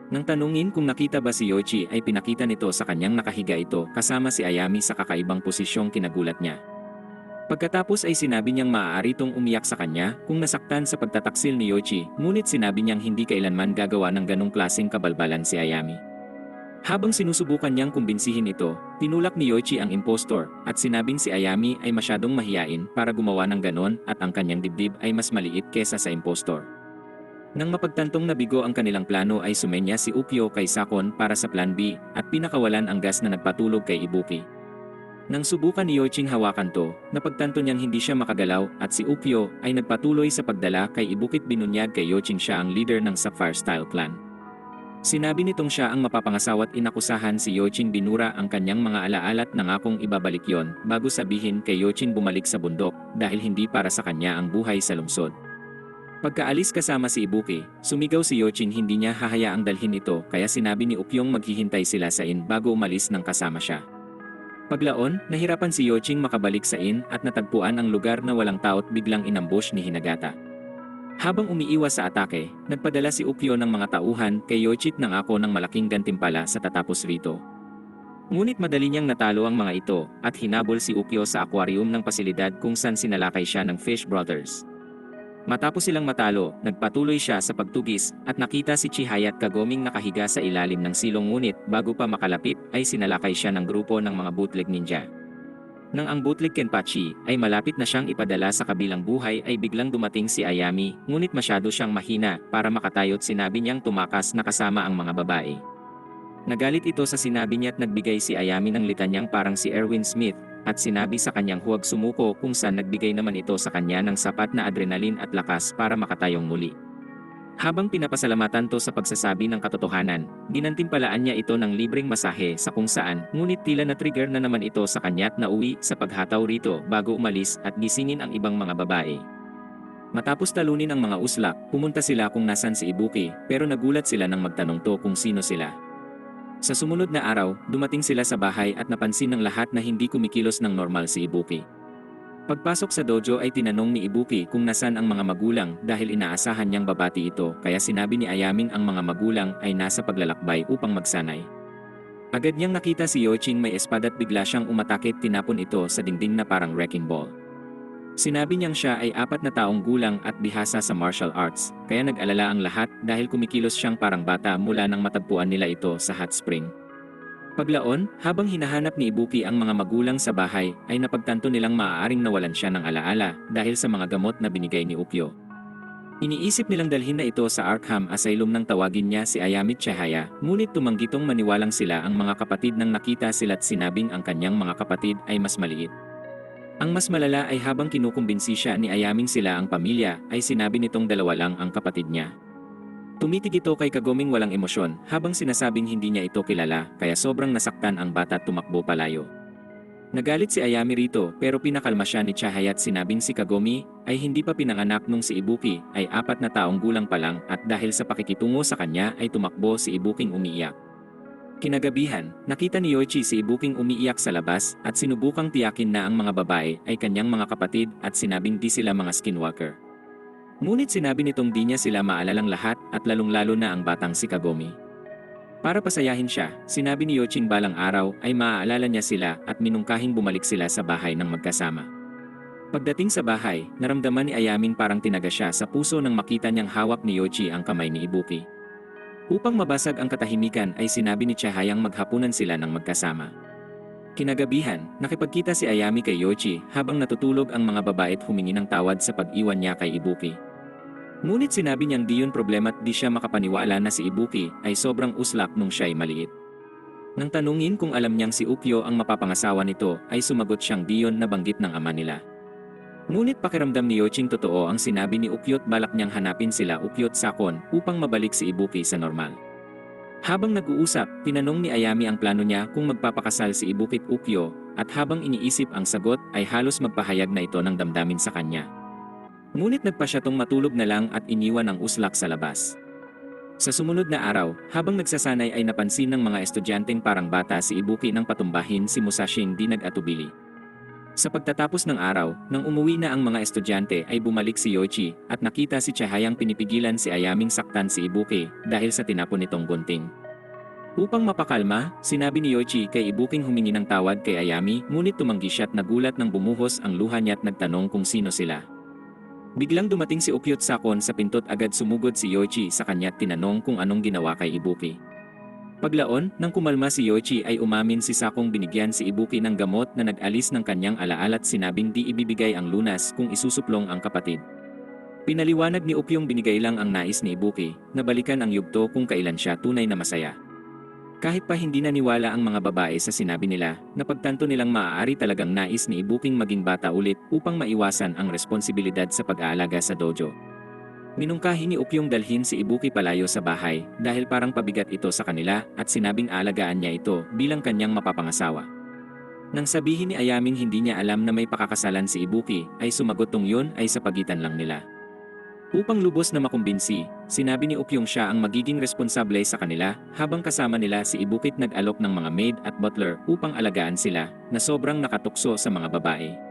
Nang tanungin kung nakita ba si Yoichi ay pinakita nito sa kanyang nakahiga ito kasama si Ayami sa kakaibang posisyong kinagulat niya. Pagkatapos ay sinabi niyang maaari itong umiyak sa kanya kung nasaktan sa pagtataksil ni Yoichi, ngunit sinabi niyang hindi kailanman gagawa ng ganong klaseng kabalbalan si Ayami. Habang sinusubukan niyang kumbinsihin ito, tinulak ni Yoichi ang impostor at sinabing si Ayami ay masyadong mahiyain para gumawa ng ganon at ang kanyang dibdib ay mas maliit kesa sa impostor. Nang mapagtantong nabigo ang kanilang plano ay sumenya si Ukyo kay Sakon para sa plan B at pinakawalan ang gas na nagpatulog kay Ibuki. Nang subukan ni Yoiching hawakan to, napagtanto niyang hindi siya makagalaw at si Ukyo ay nagpatuloy sa pagdala kay Ibuki at binunyag kay Yoiching siya ang leader ng Sapphire Style Clan. Sinabi nitong siya ang mapapangasawa't inakusahan si Yoiching binura ang kanyang mga alaala't nangakong ibabalik yon bago sabihin kay Yoiching bumalik sa bundok dahil hindi para sa kanya ang buhay sa lungsod. Pagkaalis kasama si Ibuki, sumigaw si Yoiching hindi niya hahayaang dalhin ito kaya sinabi ni Ukyong maghihintay sila sa inn bago umalis ng kasama siya. Paglaon, nahirapan si Yoiching makabalik sa inn at natagpuan ang lugar na walang tao't biglang inambush ni Hinagata. Habang umiiwas sa atake, nagpadala si Ukyo ng mga tauhan kay Yoichi nang ako ng malaking gantimpala sa tatapos rito. Ngunit madali niyang natalo ang mga ito at hinabol si Ukyo sa aquarium ng pasilidad kung saan sinalakay siya ng Fish Brothers. Matapos silang matalo, nagpatuloy siya sa pagtugis at nakita si Chihaya at Kagoming nakahiga sa ilalim ng silong ngunit bago pa makalapit ay sinalakay siya ng grupo ng mga bootleg ninja. Nang ang bootleg Kenpachi ay malapit na siyang ipadala sa kabilang buhay ay biglang dumating si Ayami ngunit masyado siyang mahina para makatayo't sinabi niyang tumakas na kasama ang mga babae. Nagalit ito sa sinabi niya at nagbigay si Ayami ng litanyang parang si Erwin Smith at sinabi sa kanyang huwag sumuko kung saan nagbigay naman ito sa kanya ng sapat na adrenalin at lakas para makatayong muli. Habang pinapasalamatan to sa pagsasabi ng katotohanan, ginantimpalaan niya ito ng libreng masahe sa kung saan, ngunit tila na-trigger na naman ito sa kanya't nauwi sa paghataw rito bago umalis at gisingin ang ibang mga babae. Matapos talunin ang mga uslak, pumunta sila kung nasan si Ibuki pero nagulat sila nang magtanong to kung sino sila. Sa sumunod na araw, dumating sila sa bahay at napansin ng lahat na hindi kumikilos ng normal si Ibuki. Pagpasok sa dojo ay tinanong ni Ibuki kung nasan ang mga magulang dahil inaasahan niyang babati ito kaya sinabi ni Ayaming ang mga magulang ay nasa paglalakbay upang magsanay. Agad niyang nakita si Yoiching may espada at bigla siyang umatake at tinapon ito sa dingding na parang wrecking ball. Sinabi niyang siya ay 4 na taong gulang at bihasa sa martial arts kaya nag-alala ang lahat dahil kumikilos siyang parang bata mula nang matagpuan nila ito sa hot spring. Paglaon, habang hinahanap ni Ibuki ang mga magulang sa bahay, ay napagtanto nilang maaaring nawalan siya ng alaala dahil sa mga gamot na binigay ni Ukyo. Iniisip nilang dalhin na ito sa Arkham Asylum nang tawagin niya si Ayami Chihaya, ngunit tumanggitong maniwalang sila ang mga kapatid nang nakita sila't sinabing ang kanyang mga kapatid ay mas maliit. Ang mas malala ay habang kinukumbinsi siya ni Ayaming sila ang pamilya, ay sinabi nitong dalawa lang ang kapatid niya. Tumitig ito kay Kagoming walang emosyon habang sinasabing hindi niya ito kilala kaya sobrang nasaktan ang bata at tumakbo palayo. Nagalit si Ayami rito pero pinakalma siya ni Chihaya at sinabing si Kagomi ay hindi pa pinanganak nung si Ibuki ay 4 na taong gulang pa lang at dahil sa pakikitungo sa kanya ay tumakbo si Ibuking umiiyak. Kinagabihan, nakita ni Yoichi si Ibuking umiiyak sa labas at sinubukang tiyakin na ang mga babae ay kanyang mga kapatid at sinabing di sila mga skinwalker. Ngunit sinabi nitong di niya sila maalalang lahat at lalong-lalo na ang batang si Kagome. Para pasayahin siya, sinabi ni Yoiching balang araw ay maaalala niya sila at minungkahing bumalik sila sa bahay ng magkasama. Pagdating sa bahay, naramdaman ni Ayamin parang tinaga siya sa puso nang makita niyang hawak ni Yoichi ang kamay ni Ibuki. Upang mabasag ang katahimikan ay sinabi ni Chihayang maghapunan sila ng magkasama. Kinagabihan, nakipagkita si Ayami kay Yoichi habang natutulog ang mga babae at humingi ng tawad sa pag-iwan niya kay Ibuki. Ngunit sinabi niyang di yun problema at di siya makapaniwala na si Ibuki ay sobrang uslak nung siya'y maliit. Nang tanungin kung alam niyang si Ukyo ang mapapangasawa nito ay sumagot siyang di yun nabanggit ng ama nila. Ngunit pakiramdam ni Yoiching totoo ang sinabi ni Ukyo at balak niyang hanapin sila Ukyo at Sakon upang mabalik si Ibuki sa normal. Habang nag-uusap, tinanong ni Ayami ang plano niya kung magpapakasal si Ibuki at Ukyo at habang iniisip ang sagot ay halos magpahayag na ito ng damdamin sa kanya. Ngunit nagpa siya tong matulog na lang at iniwan ang uslak sa labas. Sa sumunod na araw, habang nagsasanay ay napansin ng mga estudyanteng parang bata si Ibuki nang patumbahin si Musashing di nag-atubili. Sa pagtatapos ng araw, nang umuwi na ang mga estudyante ay bumalik si Yoichi at nakita si Chihayang pinipigilan si Ayaming saktan si Ibuki dahil sa tinapon nitong gunting. Upang mapakalma, sinabi ni Yoichi kay Ibuking humingi ng tawad kay Ayami ngunit tumanggi siya at nagulat nang bumuhos ang luha niya at nagtanong kung sino sila. Biglang dumating si Ukyo at Sakon sa pinto at agad sumugod si Yoichi sa kanya at tinanong kung anong ginawa kay Ibuki. Paglaon, nang kumalma si Yoichi ay umamin si Sakong binigyan si Ibuki ng gamot na nag-alis ng kanyang alaala at sinabing di ibibigay ang lunas kung isusuplong ang kapatid. Pinaliwanag ni Ukyong binigay lang ang nais ni Ibuki, na balikan ang yugto kung kailan siya tunay na masaya. Kahit pa hindi naniwala ang mga babae sa sinabi nila, napagtanto nilang maaari talagang nais ni Ibuking maging bata ulit upang maiwasan ang responsibilidad sa pag-aalaga sa dojo. Minungkahi ni Ukyong dalhin si Ibuki palayo sa bahay dahil parang pabigat ito sa kanila at sinabing aalagaan niya ito bilang kanyang mapapangasawa. Nang sabihin ni Ayaming hindi niya alam na may pakakasalan si Ibuki ay sumagot tong yun ay sa pagitan lang nila. Upang lubos na makumbinsi, sinabi ni Ukyong siya ang magiging responsable sa kanila habang kasama nila si Ibuki at nag-alok ng mga maid at butler upang alagaan sila na sobrang nakatukso sa mga babae.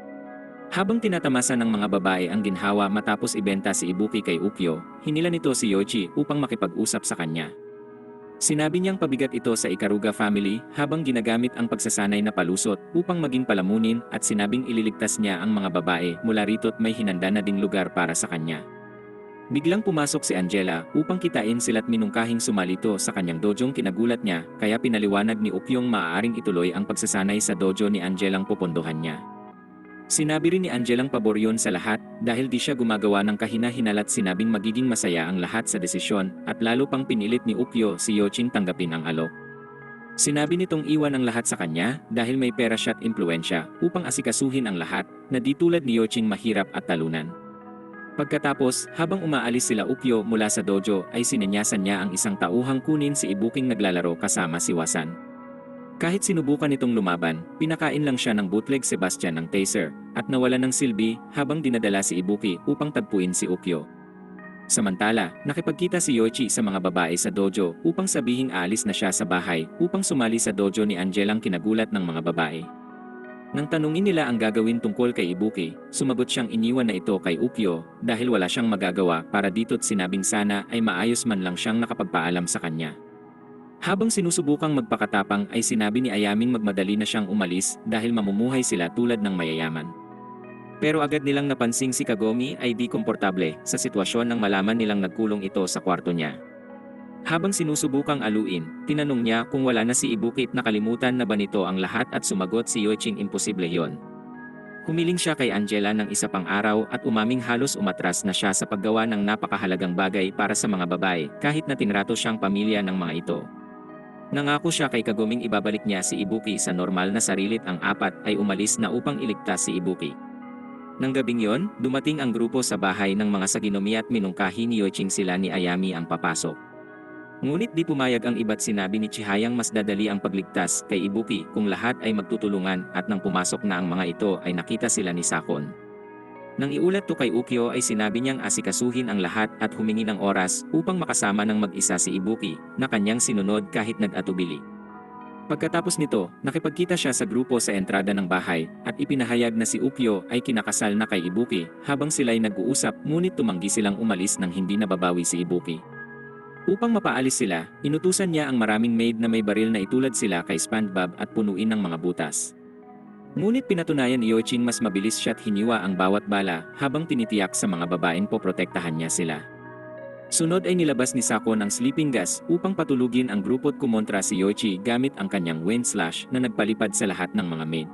Habang tinatamasa ng mga babae ang ginhawa matapos ibenta si Ibuki kay Ukyo, hinila nito si Yoichi upang makipag-usap sa kanya. Sinabi niyang pabigat ito sa Ikaruga family habang ginagamit ang pagsasanay na palusot upang maging palamunin at sinabing ililigtas niya ang mga babae mula rito at may hinanda na ding lugar para sa kanya. Biglang pumasok si Angela upang kitain sila't minungkahing sumalito sa kanyang dojong kinagulat niya kaya pinaliwanag ni Ukyong maaaring ituloy ang pagsasanay sa dojo ni Angelang pupondohan niya. Sinabi rin ni Angelang pabor yun sa lahat dahil di siya gumagawa ng kahina-hinala at sinabing magiging masaya ang lahat sa desisyon at lalo pang pinilit ni Ukyo si Yoiching tanggapin ang alok. Sinabi nitong iwan ang lahat sa kanya dahil may pera siya at impluensya upang asikasuhin ang lahat na di tulad ni Yoiching mahirap at talunan. Pagkatapos, habang umaalis sila Ukyo mula sa dojo ay sinenyasan niya ang isang tauhang kunin si Ibuking naglalaro kasama si Wasan. Kahit sinubukan itong lumaban, pinakain lang siya ng bootleg Sebastian ng taser, at nawala ng silbi habang dinadala si Ibuki upang tagpuin si Ukyo. Samantala, nakipagkita si Yoichi sa mga babae sa dojo upang sabihing aalis na siya sa bahay upang sumali sa dojo ni Angelang kinagulat ng mga babae. Nang tanungin nila ang gagawin tungkol kay Ibuki, sumagot siyang iniwan na ito kay Ukyo dahil wala siyang magagawa para dito't sinabing sana ay maayos man lang siyang nakapagpaalam sa kanya. Habang sinusubukang magpakatapang ay sinabi ni Ayaming magmadali na siyang umalis dahil mamumuhay sila tulad ng mayayaman. Pero agad nilang napansing si Kagome ay di komportable sa sitwasyon nang malaman nilang nagkulong ito sa kwarto niya. Habang sinusubukang aluin, tinanong niya kung wala na si Ibuki at nakalimutan na ba nito ang lahat at sumagot si Yoiching imposible yon. Humiling siya kay Angela ng isa pang araw at umaming halos umatras na siya sa paggawa ng napakahalagang bagay para sa mga babae kahit na tinrato siyang pamilya ng mga ito. Nangako siya kay Kagoming ibabalik niya si Ibuki sa normal na sarili at ang apat ay umalis na upang iligtas si Ibuki. Nang gabing yon, dumating ang grupo sa bahay ng mga Saginumi at minungkahi ni Yoiching sila ni Ayami ang papasok. Ngunit di pumayag ang iba't sinabi ni Chihayang mas dadali ang pagligtas kay Ibuki kung lahat ay magtutulungan at nang pumasok na ang mga ito ay nakita sila ni Sakon. Nang iulat to kay Ukyo ay sinabi niyang asikasuhin ang lahat at humingi ng oras upang makasama ng mag-isa si Ibuki na kanyang sinunod kahit nag-atubili. Pagkatapos nito, nakipagkita siya sa grupo sa entrada ng bahay at ipinahayag na si Ukyo ay kinakasal na kay Ibuki habang sila'y nag-uusap ngunit tumanggi silang umalis nang hindi nababawi si Ibuki. Upang mapaalis sila, inutusan niya ang maraming maid na may baril na itulad sila kay SpongeBob at punuin ng mga butas. Ngunit pinatunayan ni Yoiching mas mabilis siya't hiniwa ang bawat bala habang tinitiyak sa mga babaeng poprotektahan niya sila. Sunod ay nilabas ni Sakon ang sleeping gas upang patulugin ang grupo't kumontra si Yoichi gamit ang kanyang wind slash na nagpalipad sa lahat ng mga maid.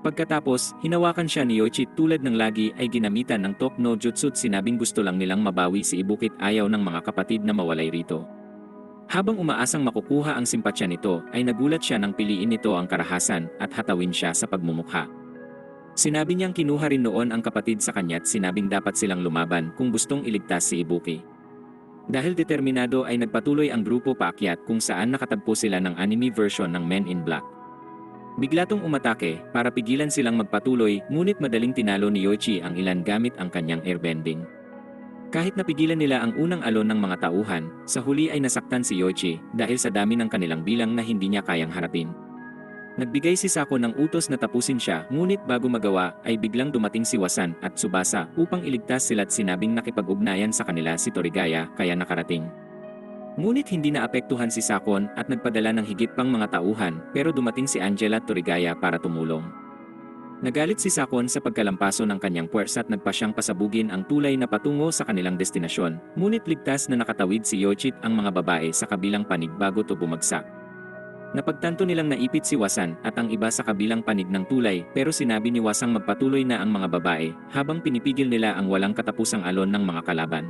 Pagkatapos, hinawakan siya ni Yoichi tulad ng lagi ay ginamitan ng Talk no Jutsu't sinabing gusto lang nilang mabawi si Ibukit ayaw ng mga kapatid na mawalay rito. Habang umaasang makukuha ang simpatsya nito, ay nagulat siya nang piliin nito ang karahasan at hatawin siya sa pagmumukha. Sinabi niyang kinuha rin noon ang kapatid sa kanya't sinabing dapat silang lumaban kung gustong iligtas si Ibuki. Dahil determinado ay nagpatuloy ang grupo paakyat kung saan nakatagpo sila ng anime version ng Men in Black. Bigla tong umatake para pigilan silang magpatuloy ngunit madaling tinalo ni Yoichi ang ilan gamit ang kanyang airbending. Kahit napigilan nila ang unang alon ng mga tauhan, sa huli ay nasaktan si Yoichi dahil sa dami ng kanilang bilang na hindi niya kayang harapin. Nagbigay si Sako ng utos na tapusin siya ngunit bago magawa ay biglang dumating si Wasan at Tsubasa upang iligtas sila't sinabing nakipag-ugnayan sa kanila si Torigaya kaya nakarating. Ngunit hindi naapektuhan si Sakon at nagpadala ng higit pang mga tauhan pero dumating si Angela at Torigaya para tumulong. Nagalit si Sakon sa pagkalampaso ng kanyang puwersa at nagpa siyang pasabugin ang tulay na patungo sa kanilang destinasyon ngunit ligtas na nakatawid si Yoichit ang mga babae sa kabilang panig bago to bumagsak. Napagtanto nilang naipit si Wasan at ang iba sa kabilang panig ng tulay pero sinabi ni Wasang magpatuloy na ang mga babae habang pinipigil nila ang walang katapusang alon ng mga kalaban.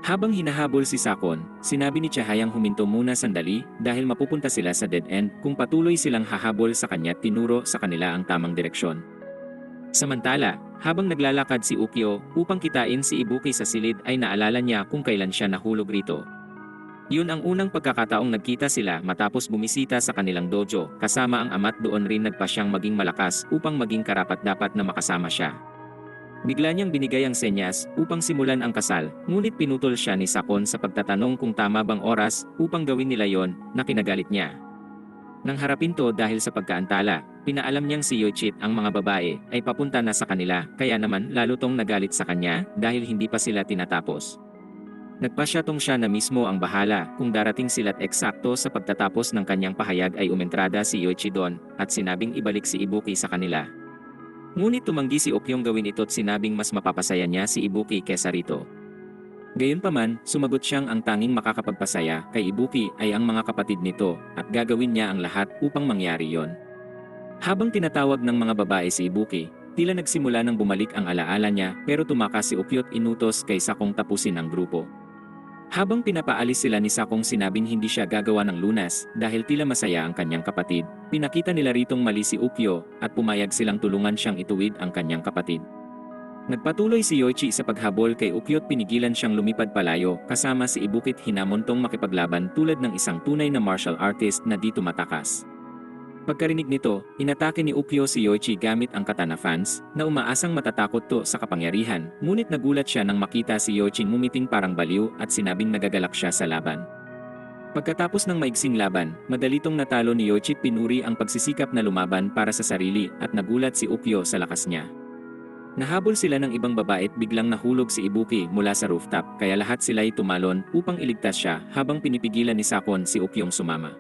Habang hinahabol si Sakon, sinabi ni Chahayang huminto muna sandali dahil mapupunta sila sa dead end kung patuloy silang hahabol sa kanya tinuro sa kanila ang tamang direksyon. Samantala, habang naglalakad si Ukyo upang kitain si Ibuki sa silid ay naalala niya kung kailan siya nahulog rito. Yun ang unang pagkakataong nagkita sila matapos bumisita sa kanilang dojo, kasama ang ama't doon rin nagpa siyang maging malakas upang maging karapat-dapat na makasama siya. Bigla niyang binigay ang senyas upang simulan ang kasal, ngunit pinutol siya ni Sakon sa pagtatanong kung tama bang oras upang gawin nila yon na kinagalit niya. Nang harapin to dahil sa pagkaantala, pinaalam niyang si Yoichit ang mga babae ay papunta na sa kanila kaya naman lalo tong nagalit sa kanya dahil hindi pa sila tinatapos. Nagpasya tong siya na mismo ang bahala kung darating sila't eksakto sa pagtatapos ng kanyang pahayag ay umentrada si Yoichi doon at sinabing ibalik si Ibuki sa kanila. Ngunit tumanggi si Okyong gawin ito't sinabing mas mapapasaya niya si Ibuki kesa rito. Gayunpaman, sumagot siyang ang tanging makakapagpasaya kay Ibuki ay ang mga kapatid nito at gagawin niya ang lahat upang mangyari yon. Habang tinatawag ng mga babae si Ibuki, tila nagsimula nang bumalik ang alaala niya pero tumakas si Ukyo't inutos kay Sakong tapusin ang grupo. Habang pinapaalis sila ni Sakong sinabing hindi siya gagawa ng lunas dahil tila masaya ang kanyang kapatid, pinakita nila ritong mali si Ukyo at pumayag silang tulungan siyang ituwid ang kanyang kapatid. Nagpatuloy si Yoichi sa paghabol kay Ukyo't pinigilan siyang lumipad palayo kasama si Ibukit hinamontong makipaglaban tulad ng isang tunay na martial artist na di tumatakas. Pagkarinig nito, inatake ni Ukyo si Yoichi gamit ang katana fans na umaasang matatakot to sa kapangyarihan, ngunit nagulat siya nang makita si Yoichi ngumiting parang baliw at sinabing nagagalak siya sa laban. Pagkatapos ng maigsing laban, madalitong natalo ni Yoichi pinuri ang pagsisikap na lumaban para sa sarili at nagulat si Ukyo sa lakas niya. Nahabol sila ng ibang babae at biglang nahulog si Ibuki mula sa rooftop kaya lahat sila'y tumalon upang iligtas siya habang pinipigilan ni Sakon si Ukyong sumama.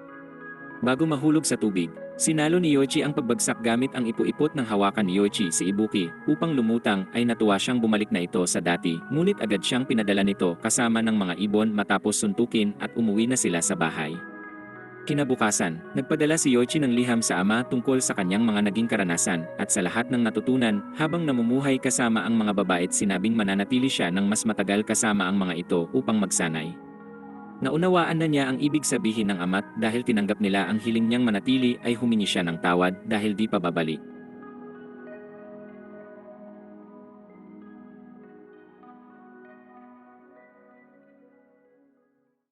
Bago mahulog sa tubig, sinalo ni Yoichi ang pagbagsak gamit ang ipu-ipot ng hawakan ni Yoichi si Ibuki upang lumutang ay natuwa siyang bumalik na ito sa dati ngunit agad siyang pinadala nito kasama ng mga ibon matapos suntukin at umuwi na sila sa bahay. Kinabukasan, nagpadala si Yoichi ng liham sa ama tungkol sa kanyang mga naging karanasan at sa lahat ng natutunan habang namumuhay kasama ang mga babae at sinabing mananatili siya ng mas matagal kasama ang mga ito upang magsanay. Naunawaan na niya ang ibig sabihin ng ama't dahil tinanggap nila ang hiling niyang manatili ay humingi siya ng tawad dahil di pa babalik.